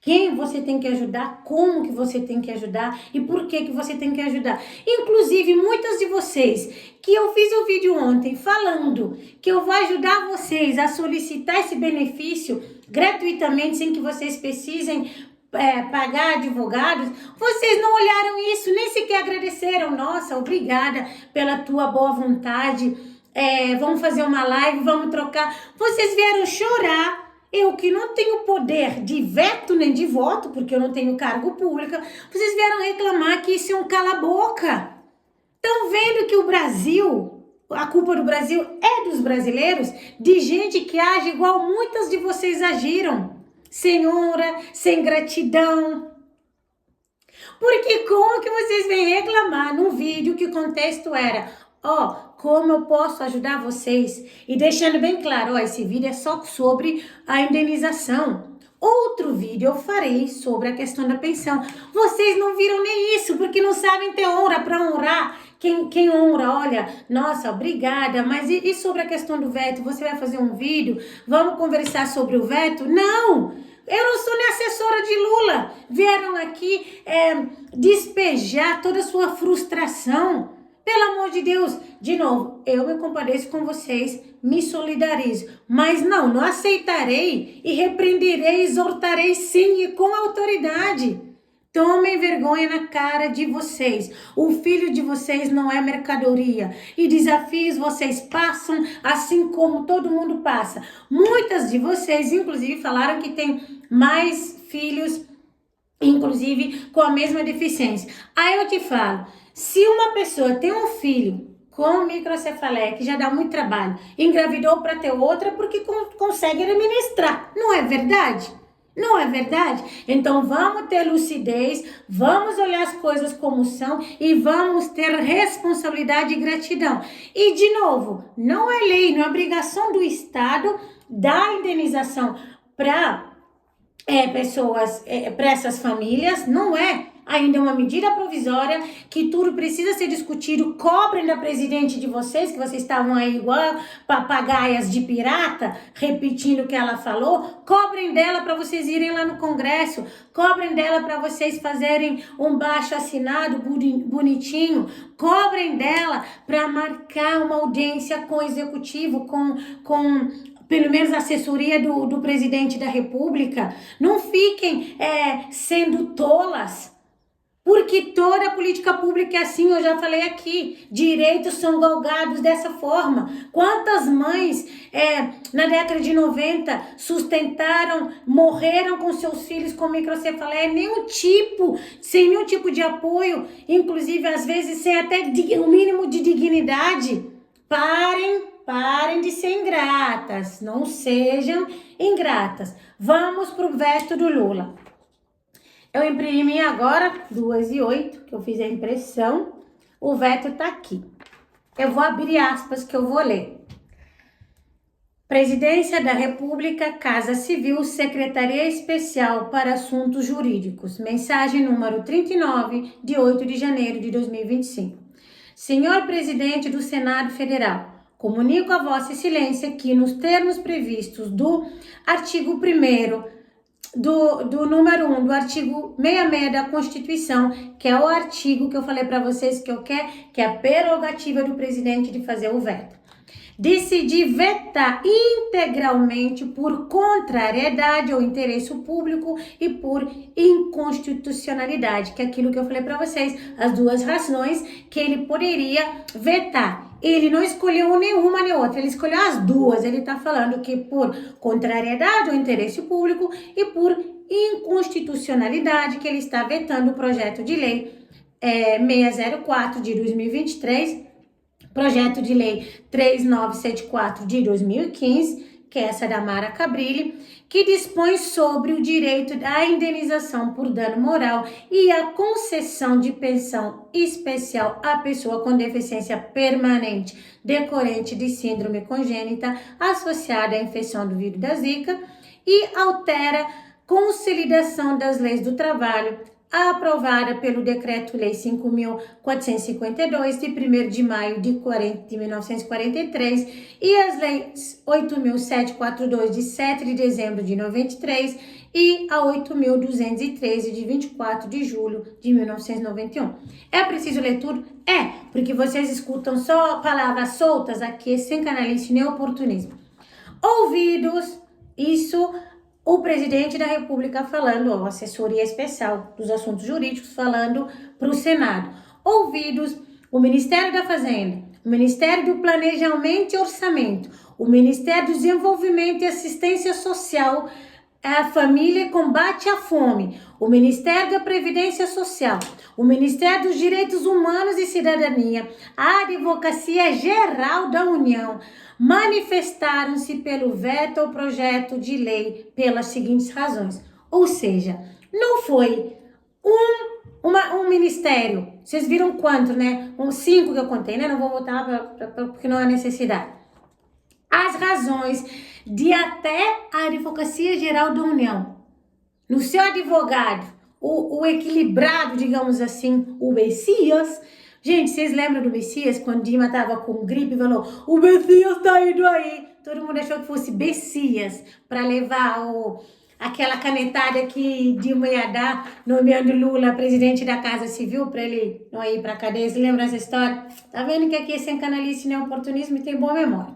quem você tem que ajudar, como que você tem que ajudar e por que você tem que ajudar. Inclusive, muitas de vocês, que eu fiz um vídeo ontem falando que eu vou ajudar vocês a solicitar esse benefício gratuitamente, sem que vocês precisem pagar advogados, vocês não olharam isso, nem sequer agradeceram. Nossa, obrigada pela tua boa vontade. Vamos fazer uma live, vamos trocar. Vocês vieram chorar. Eu que não tenho poder de veto nem de voto, porque eu não tenho cargo público, vocês vieram reclamar que isso é um cala-boca. Estão vendo que o Brasil, a culpa do Brasil é dos brasileiros, de gente que age igual muitas de vocês agiram. Sem honra, sem gratidão. Porque como que vocês vêm reclamar num vídeo que o contexto era, como eu posso ajudar vocês? E deixando bem claro, esse vídeo é só sobre a indenização. Outro vídeo eu farei sobre a questão da pensão. Vocês não viram nem isso, porque não sabem ter honra para honrar. Quem honra, olha, nossa, obrigada, mas e sobre a questão do veto? Você vai fazer um vídeo? Vamos conversar sobre o veto? Não! Eu não sou nem assessora de Lula. Vieram aqui despejar toda a sua frustração. Pelo amor de Deus, de novo, eu me compadeço com vocês, me solidarizo, mas não aceitarei e repreenderei, exortarei sim e com autoridade. Tomem vergonha na cara de vocês. O filho de vocês não é mercadoria. E desafios vocês passam assim como todo mundo passa. Muitas de vocês, inclusive, falaram que tem mais filhos, inclusive, com a mesma deficiência. Aí eu te falo, se uma pessoa tem um filho com microcefaleia, que já dá muito trabalho, engravidou para ter outra porque consegue administrar. Não é verdade? Não é verdade? Então vamos ter lucidez, vamos olhar as coisas como são e vamos ter responsabilidade e gratidão. E de novo, não é lei, não é obrigação do Estado dar indenização para pessoas, para essas famílias, não é ainda uma medida provisória, que tudo precisa ser discutido. Cobrem da presidente de vocês, que vocês estavam aí igual papagaias de pirata, repetindo o que ela falou. Cobrem dela para vocês irem lá no Congresso, cobrem dela para vocês fazerem um baixo assinado bonitinho, cobrem dela para marcar uma audiência com o executivo, com pelo menos a assessoria do presidente da República. Não fiquem sendo tolas. Porque toda política pública é assim, eu já falei aqui, direitos são galgados dessa forma. Quantas mães na década de 90 sustentaram, morreram com seus filhos com microcefalia, sem nenhum tipo de apoio, inclusive às vezes sem até o mínimo de dignidade. Parem de ser ingratas, não sejam ingratas. Vamos para o veto do Lula. Eu imprimi agora, 2:08, que eu fiz a impressão. O veto tá aqui. Eu vou abrir aspas que eu vou ler. Presidência da República, Casa Civil, Secretaria Especial para Assuntos Jurídicos. Mensagem número 39, de 8 de janeiro de 2025. Senhor Presidente do Senado Federal, comunico a Vossa Excelência que, nos termos previstos do artigo 1º, do número 1 do artigo 66 da Constituição, que é o artigo que eu falei para vocês que é a prerrogativa do presidente de fazer o veto. Decidi vetar integralmente por contrariedade ao interesse público e por inconstitucionalidade, que é aquilo que eu falei para vocês, as duas razões que ele poderia vetar. Ele não escolheu nenhuma nem outra, ele escolheu as duas. Ele está falando que por contrariedade ao interesse público e por inconstitucionalidade, que ele está vetando o projeto de lei 604 de 2023, projeto de lei 3974 de 2015, que é essa da Mara Cabrilli, que dispõe sobre o direito à indenização por dano moral e a concessão de pensão especial à pessoa com deficiência permanente decorrente de síndrome congênita associada à infecção do vírus da Zika e altera consolidação das leis do trabalho, aprovada pelo Decreto-Lei 5.452, de 1º de maio de 1943, e as Leis 8.742, de 7 de dezembro de 93, e a 8.213, de 24 de julho de 1991. É preciso ler tudo? É, porque vocês escutam só palavras soltas aqui, sem canalice nem oportunismo. Ouvidos, isso... O presidente da República falando, a assessoria especial dos assuntos jurídicos falando para o Senado. Ouvidos o Ministério da Fazenda, o Ministério do Planejamento e Orçamento, o Ministério do Desenvolvimento e Assistência Social, a Família e Combate à Fome, o Ministério da Previdência Social, o Ministério dos Direitos Humanos e Cidadania, a Advocacia Geral da União, manifestaram-se pelo veto ao projeto de lei pelas seguintes razões. Ou seja, não foi um ministério, vocês viram quanto, né? 5 que eu contei, né? Não vou voltar porque não há necessidade. As razões de até a Advocacia Geral da União, no seu advogado, o equilibrado, digamos assim, o Messias. Gente, vocês lembram do Messias, quando Dima tava com gripe e falou, o Messias tá indo aí. Todo mundo achou que fosse Messias para levar aquela canetada que Dilma ia dar, nomeando Lula presidente da Casa Civil, para ele não ir para cadeia. Você lembra essa história? Tá vendo que aqui é sem canalice nem oportunismo e tem boa memória.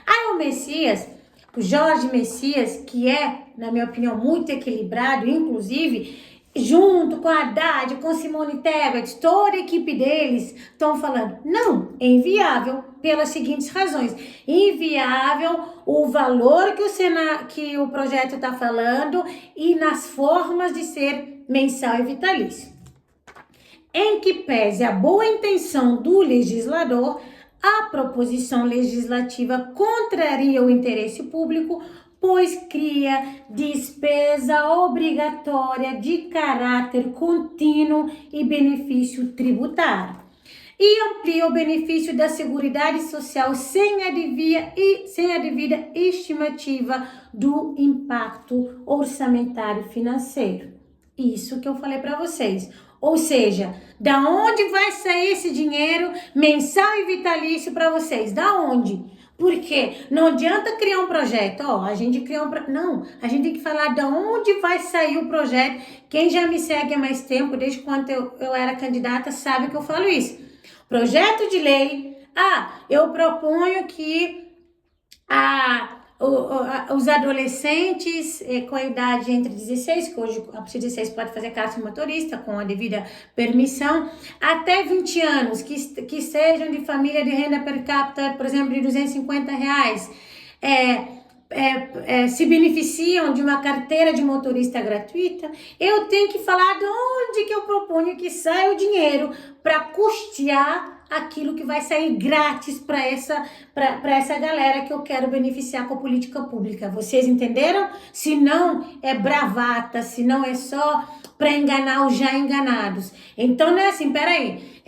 Aí o Messias, o Jorge Messias, que é, na minha opinião, muito equilibrado, inclusive... junto com a Haddad, com Simone Tebet, toda a equipe deles estão falando, não, é inviável pelas seguintes razões. Inviável o valor que o projeto está falando e nas formas de ser mensal e vitalício. Em que pese a boa intenção do legislador, a proposição legislativa contraria o interesse público, pois cria despesa obrigatória de caráter contínuo e benefício tributário. E amplia o benefício da Seguridade Social sem a devida estimativa do impacto orçamentário financeiro. Isso que eu falei para vocês. Ou seja, da onde vai sair esse dinheiro mensal e vitalício para vocês? Da onde? Porque não adianta criar um projeto, a gente criou não, a gente tem que falar de onde vai sair o projeto. Quem já me segue há mais tempo, desde quando eu era candidata, sabe que eu falo isso. Projeto de lei, eu proponho que os adolescentes com a idade entre 16, que hoje a partir de 16 pode fazer carta de motorista com a devida permissão, até 20 anos, que sejam de família de renda per capita, por exemplo, de R$250, se beneficiam de uma carteira de motorista gratuita. Eu tenho que falar de onde que eu proponho que saia o dinheiro para custear aquilo que vai sair grátis para essa galera que eu quero beneficiar com a política pública. Vocês entenderam? Se não é bravata, se não é só para enganar os já enganados. Então não é assim, peraí,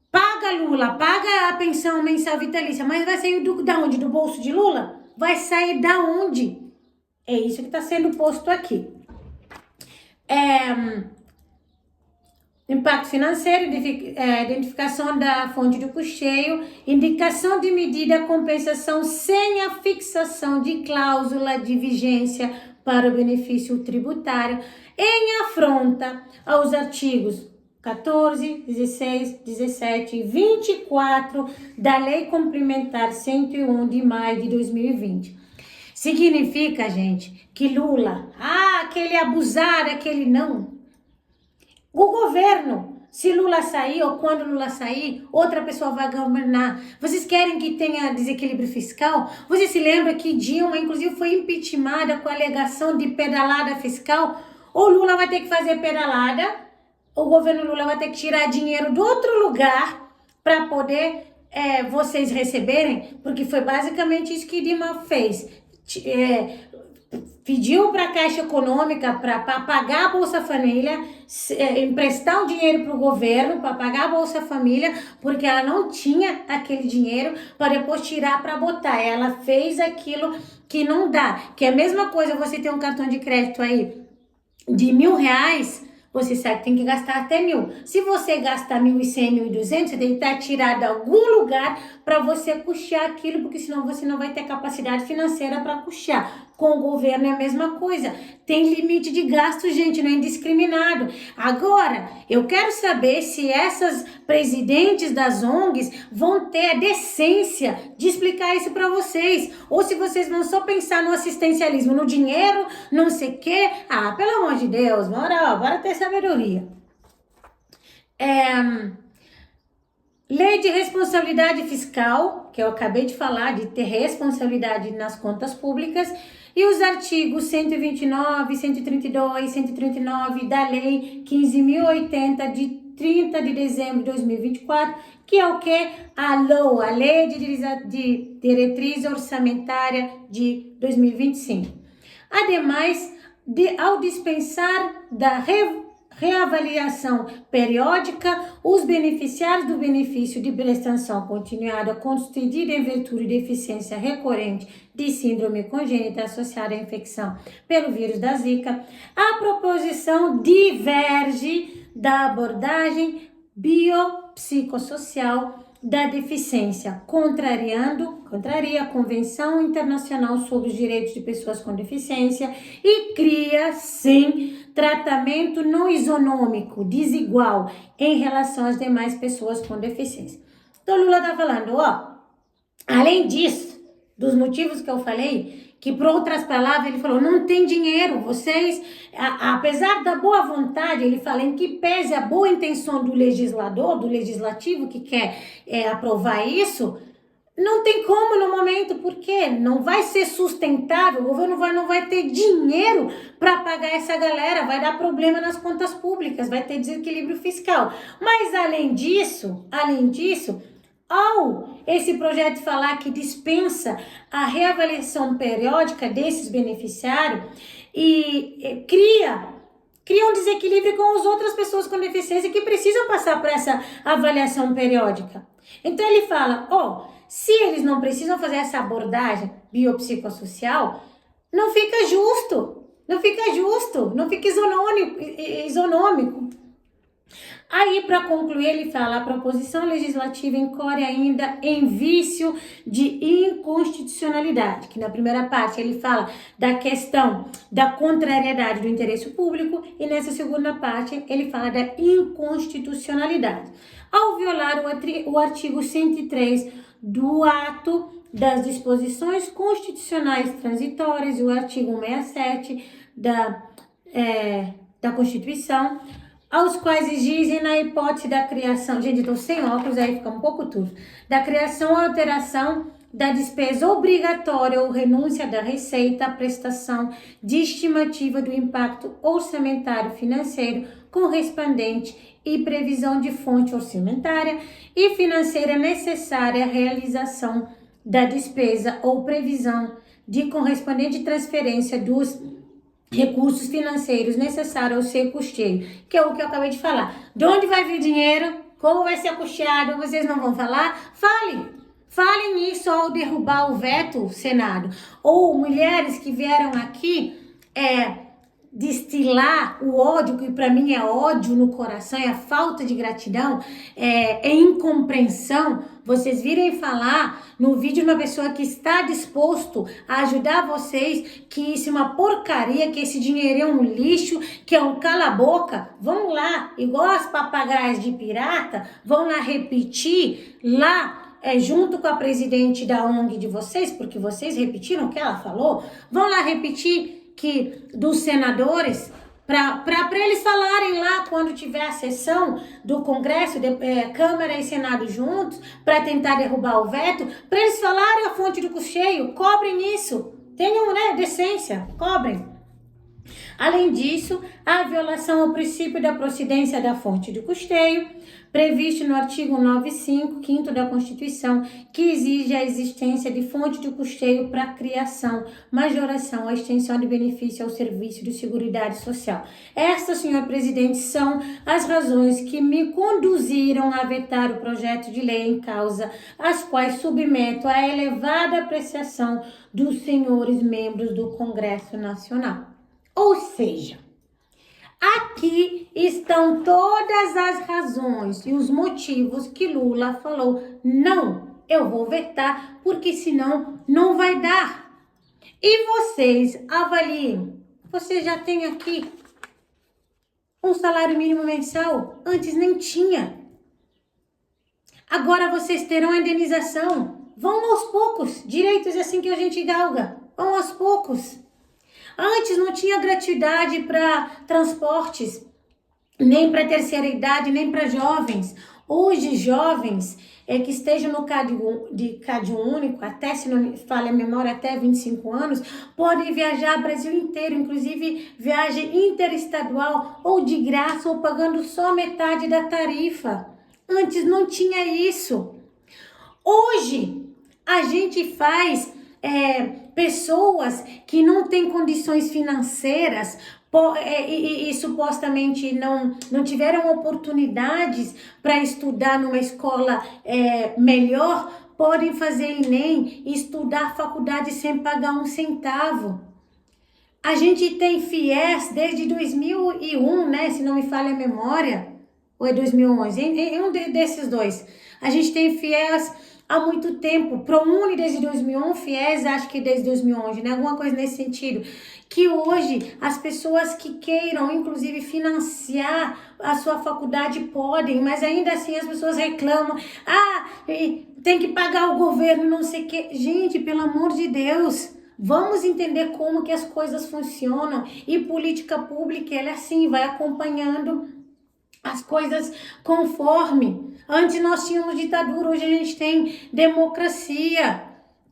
paga Lula, paga a pensão mensal vitalícia, mas vai sair da onde? Do bolso de Lula? Vai sair da onde? É isso que está sendo posto aqui. Impacto financeiro, identificação da fonte do custeio, indicação de medida, compensação sem a fixação de cláusula de vigência para o benefício tributário, em afronta aos artigos 14, 16, 17 e 24 da Lei Complementar 101 de maio de 2020. Significa, gente, que Lula, aquele abusado, aquele não. O governo, se Lula sair ou quando Lula sair, outra pessoa vai governar. Vocês querem que tenha desequilíbrio fiscal? Você se lembra que Dilma, inclusive, foi impeachmentada com a alegação de pedalada fiscal? Ou Lula vai ter que fazer pedalada, o governo Lula vai ter que tirar dinheiro do outro lugar para poder vocês receberem? Porque foi basicamente isso que Dilma fez. Pediu para a Caixa Econômica para pagar a Bolsa Família, emprestar um dinheiro para o governo para pagar a Bolsa Família, porque ela não tinha aquele dinheiro para depois tirar para botar. Ela fez aquilo que não dá, que é a mesma coisa você ter um cartão de crédito aí de R$1.000, você sabe que tem que gastar até 1.000. Se você gastar 1.100, 1.200, você tem que estar tirado de algum lugar para você custear aquilo, porque senão você não vai ter capacidade financeira para custear. Com o governo é a mesma coisa. Tem limite de gasto, gente, não é indiscriminado. Agora, eu quero saber se essas presidentes das ONGs vão ter a decência de explicar isso para vocês. Ou se vocês vão só pensar no assistencialismo, no dinheiro, não sei o quê. Pelo amor de Deus, bora ter sabedoria. Lei de responsabilidade fiscal, que eu acabei de falar, de ter responsabilidade nas contas públicas, e os artigos 129, 132, 139 da Lei 15.080 de 30 de dezembro de 2024, que é o que? A LOA, a Lei de Diretriz Orçamentária de 2025. Ademais, ao dispensar da reavaliação periódica, os beneficiários do benefício de prestação continuada concedida em virtude de deficiência recorrente de síndrome congênita associada à infecção pelo vírus da Zika, a proposição diverge da abordagem biopsicossocial da deficiência, contraria a Convenção Internacional sobre os Direitos de Pessoas com Deficiência e cria, sim, tratamento não isonômico, desigual, em relação às demais pessoas com deficiência. Então, Lula está falando, além disso, dos motivos que eu falei, que por outras palavras ele falou, não tem dinheiro, vocês, apesar da boa vontade, ele fala em que pese a boa intenção do legislador, do legislativo que quer aprovar isso, não tem como no momento, porque não vai ser sustentável, o governo não vai ter dinheiro para pagar essa galera, vai dar problema nas contas públicas, vai ter desequilíbrio fiscal. Mas além disso, ao esse projeto falar que dispensa a reavaliação periódica desses beneficiários e cria um desequilíbrio com as outras pessoas com deficiência que precisam passar por essa avaliação periódica. Então ele fala, se eles não precisam fazer essa abordagem biopsicossocial, não fica justo, não fica isonômico. Aí, para concluir, ele fala, a proposição legislativa incorre ainda em vício de inconstitucionalidade, que na primeira parte ele fala da questão da contrariedade do interesse público e nessa segunda parte ele fala da inconstitucionalidade. Ao violar o artigo 103 do ato das disposições constitucionais transitórias, o artigo 67 da Constituição, aos quais exigem, na hipótese da criação, gente, estou sem óculos, aí fica um pouco tudo, da criação ou alteração da despesa obrigatória ou renúncia da receita, a prestação de estimativa do impacto orçamentário financeiro correspondente e previsão de fonte orçamentária e financeira necessária à realização da despesa ou previsão de correspondente transferência dos recursos financeiros necessários ao seu custeio, que é o que eu acabei de falar. De onde vai vir dinheiro? Como vai ser custeado? Vocês não vão falar? Falem nisso ao derrubar o veto, Senado. Ou mulheres que vieram aqui destilar o ódio, que para mim é ódio no coração, é a falta de gratidão, é incompreensão. Vocês virem falar no vídeo de uma pessoa que está disposto a ajudar vocês, que isso é uma porcaria, que esse dinheiro é um lixo, que é um cala-boca. Vão lá, igual as papagaias de pirata, vão lá repetir lá, junto com a presidente da ONG de vocês, porque vocês repetiram o que ela falou, vão lá repetir que dos senadores, para eles falarem lá quando tiver a sessão do Congresso, Câmara e Senado juntos, para tentar derrubar o veto, para eles falarem a fonte do custeio, cobrem isso, tenham, decência, cobrem. Além disso, a violação ao princípio da procedência da fonte do custeio, previsto no artigo 95, 5º da Constituição, que exige a existência de fonte de custeio para a criação, majoração, a extensão de benefício ao serviço de seguridade social. Estas, senhor presidente, são as razões que me conduziram a vetar o projeto de lei em causa, as quais submeto à elevada apreciação dos senhores membros do Congresso Nacional. Ou seja, aqui estão todas as razões e os motivos que Lula falou: não, eu vou vetar, porque senão não vai dar. E vocês avaliem, vocês já têm aqui um salário mínimo mensal, antes nem tinha. Agora vocês terão a indenização, vão aos poucos, direitos assim que a gente galga, vão aos poucos. Antes não tinha gratuidade para transportes, nem para terceira idade, nem para jovens. Hoje, jovens que estejam no CAD único, até, se não me falha a memória, até 25 anos, podem viajar o Brasil inteiro, inclusive viagem interestadual, ou de graça, ou pagando só metade da tarifa. Antes não tinha isso. Hoje, a gente faz pessoas que não têm condições financeiras e supostamente não tiveram oportunidades para estudar numa escola melhor, podem fazer Enem e estudar faculdade sem pagar um centavo. A gente tem FIES desde 2001, se não me falha a memória, ou é 2011, em um desses dois. A gente tem FIES há muito tempo, ProUni desde 2001, FIES acho que desde 2011, alguma coisa nesse sentido, que hoje as pessoas que queiram, inclusive, financiar a sua faculdade podem, mas ainda assim as pessoas reclamam, tem que pagar o governo, não sei o quê. Gente, pelo amor de Deus, vamos entender como que as coisas funcionam, e política pública, ela é assim, vai acompanhando as coisas conforme. Antes nós tínhamos ditadura, hoje a gente tem democracia.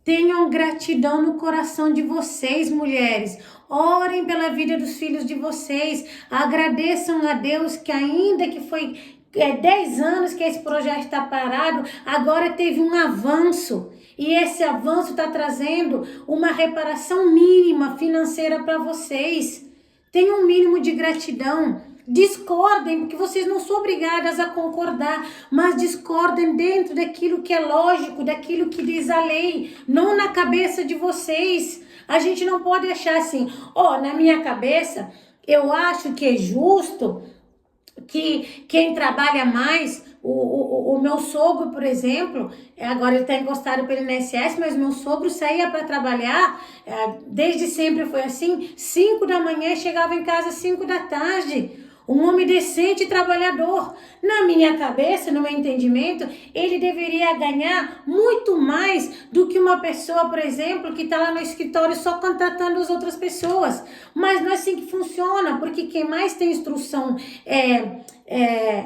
Tenham gratidão no coração de vocês, mulheres. Orem pela vida dos filhos de vocês. Agradeçam a Deus que ainda que foi 10 anos que esse projeto está parado, agora teve um avanço. E esse avanço está trazendo uma reparação mínima financeira para vocês. Tenham um mínimo de gratidão. Discordem, porque vocês não são obrigadas a concordar, mas discordem dentro daquilo que é lógico, daquilo que diz a lei, não na cabeça de vocês. A gente não pode achar assim, na minha cabeça, eu acho que é justo que quem trabalha mais, o meu sogro, por exemplo, agora ele está encostado pelo INSS, mas meu sogro saía para trabalhar, desde sempre foi assim, 5 da manhã e chegava em casa às 5 da tarde. Um homem decente e trabalhador. Na minha cabeça, no meu entendimento, ele deveria ganhar muito mais do que uma pessoa, por exemplo, que está lá no escritório só contratando as outras pessoas. Mas não é assim que funciona, porque quem mais tem instrução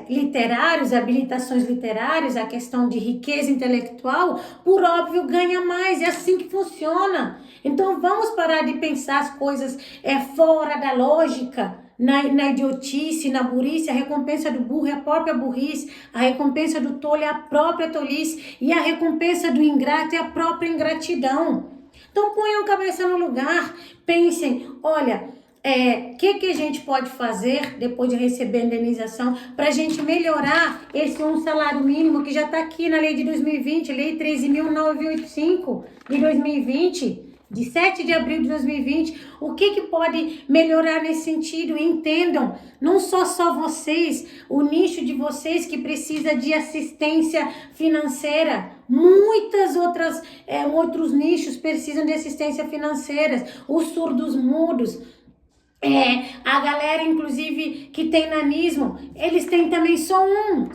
literários, habilitações literárias, a questão de riqueza intelectual, por óbvio, ganha mais. É assim que funciona. Então vamos parar de pensar as coisas fora da lógica, na idiotice, na burrice. A recompensa do burro é a própria burrice, a recompensa do tolo é a própria tolice e a recompensa do ingrato é a própria ingratidão. Então ponham a cabeça no lugar, pensem, olha, que a gente pode fazer depois de receber a indenização para a gente melhorar esse salário mínimo que já está aqui na lei de 2020, lei 13.985 de 2020, de 7 de abril de 2020, o que pode melhorar nesse sentido? Entendam, não só vocês, o nicho de vocês que precisa de assistência financeira, muitas outros nichos precisam de assistência financeira, os surdos mudos, a galera inclusive que tem nanismo, eles têm também só um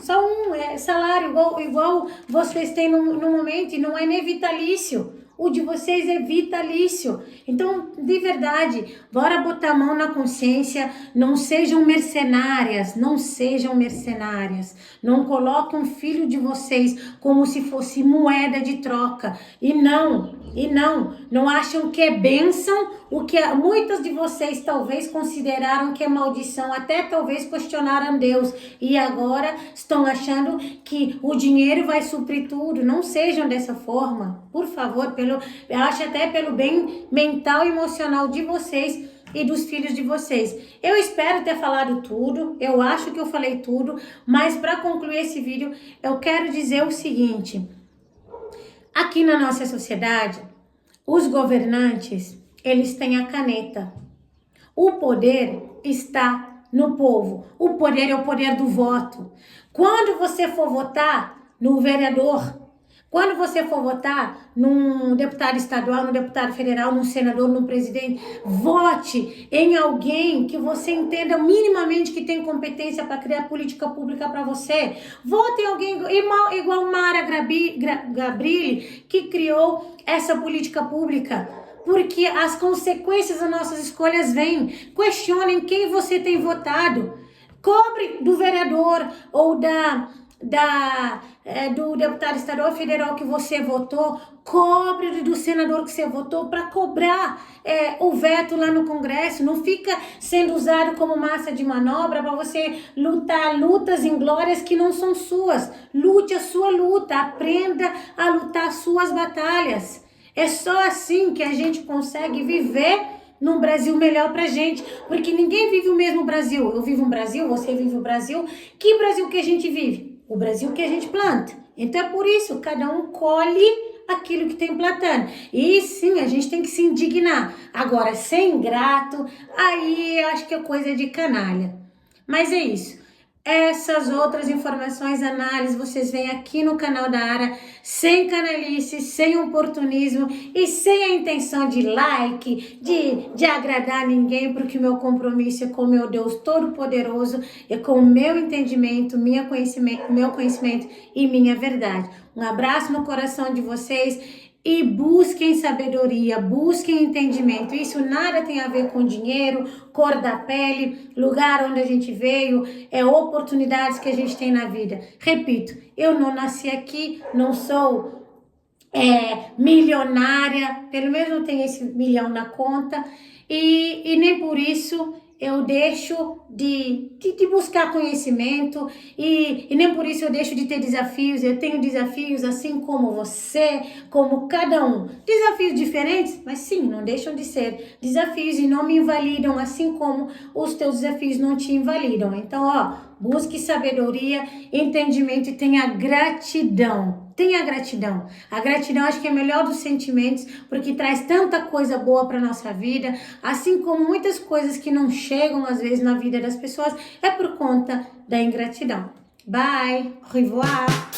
salário igual vocês têm no momento, e não é nem vitalício. O de vocês é vitalício. Então, de verdade, bora botar a mão na consciência, não sejam mercenárias, não sejam mercenárias. Não coloquem um filho de vocês como se fosse moeda de troca. E não acham que é bênção o que muitas de vocês talvez consideraram que é maldição, até talvez questionaram Deus e agora estão achando que o dinheiro vai suprir tudo. Não sejam dessa forma, por favor, eu acho até pelo bem mental e emocional de vocês e dos filhos de vocês. Eu espero ter falado tudo, eu acho que eu falei tudo, mas para concluir esse vídeo, eu quero dizer o seguinte: aqui na nossa sociedade, os governantes, eles têm a caneta. O poder está no povo. O poder é o poder do voto. Quando você for votar no vereador, quando você for votar num deputado estadual, num deputado federal, num senador, num presidente, vote em alguém que você entenda minimamente que tem competência para criar política pública para você. Vote em alguém igual Mara Gabrilli, que criou essa política pública. Porque as consequências das nossas escolhas vêm. Questionem quem você tem votado. Cobre do vereador ou do deputado estadual ou federal que você votou, cobre do senador que você votou para cobrar o veto lá no Congresso. Não fica sendo usado como massa de manobra para você lutar lutas inglórias que não são suas. Lute a sua luta, aprenda a lutar as suas batalhas. É só assim que a gente consegue viver num Brasil melhor pra gente, porque ninguém vive o mesmo Brasil. Eu vivo um Brasil, você vive o Brasil. Que Brasil que a gente vive? O Brasil que a gente planta. Então é por isso, cada um colhe aquilo que tem plantando. E sim, a gente tem que se indignar. Agora, ser ingrato, aí acho que é coisa de canalha. Mas é isso. Essas outras informações, análises, vocês veem aqui no canal da Ara, sem canalice, sem oportunismo e sem a intenção de like, de agradar ninguém, porque o meu compromisso é com o meu Deus Todo-Poderoso, é com o meu entendimento, meu conhecimento e minha verdade. Um abraço no coração de vocês. E busquem sabedoria, busquem entendimento. Isso nada tem a ver com dinheiro, cor da pele, lugar onde a gente veio, oportunidades que a gente tem na vida. Repito, eu não nasci aqui, não sou milionária, pelo menos não tenho esse milhão na conta, e nem por isso eu deixo de buscar conhecimento e nem por isso eu deixo de ter desafios. Eu tenho desafios assim como você, como cada um. Desafios diferentes, mas sim, não deixam de ser desafios e não me invalidam, assim como os teus desafios não te invalidam. Então, busque sabedoria, entendimento e tenha gratidão. Tenha gratidão. A gratidão acho que é o melhor dos sentimentos, porque traz tanta coisa boa para nossa vida, assim como muitas coisas que não chegam às vezes na vida das pessoas, é por conta da ingratidão. Bye, au revoir.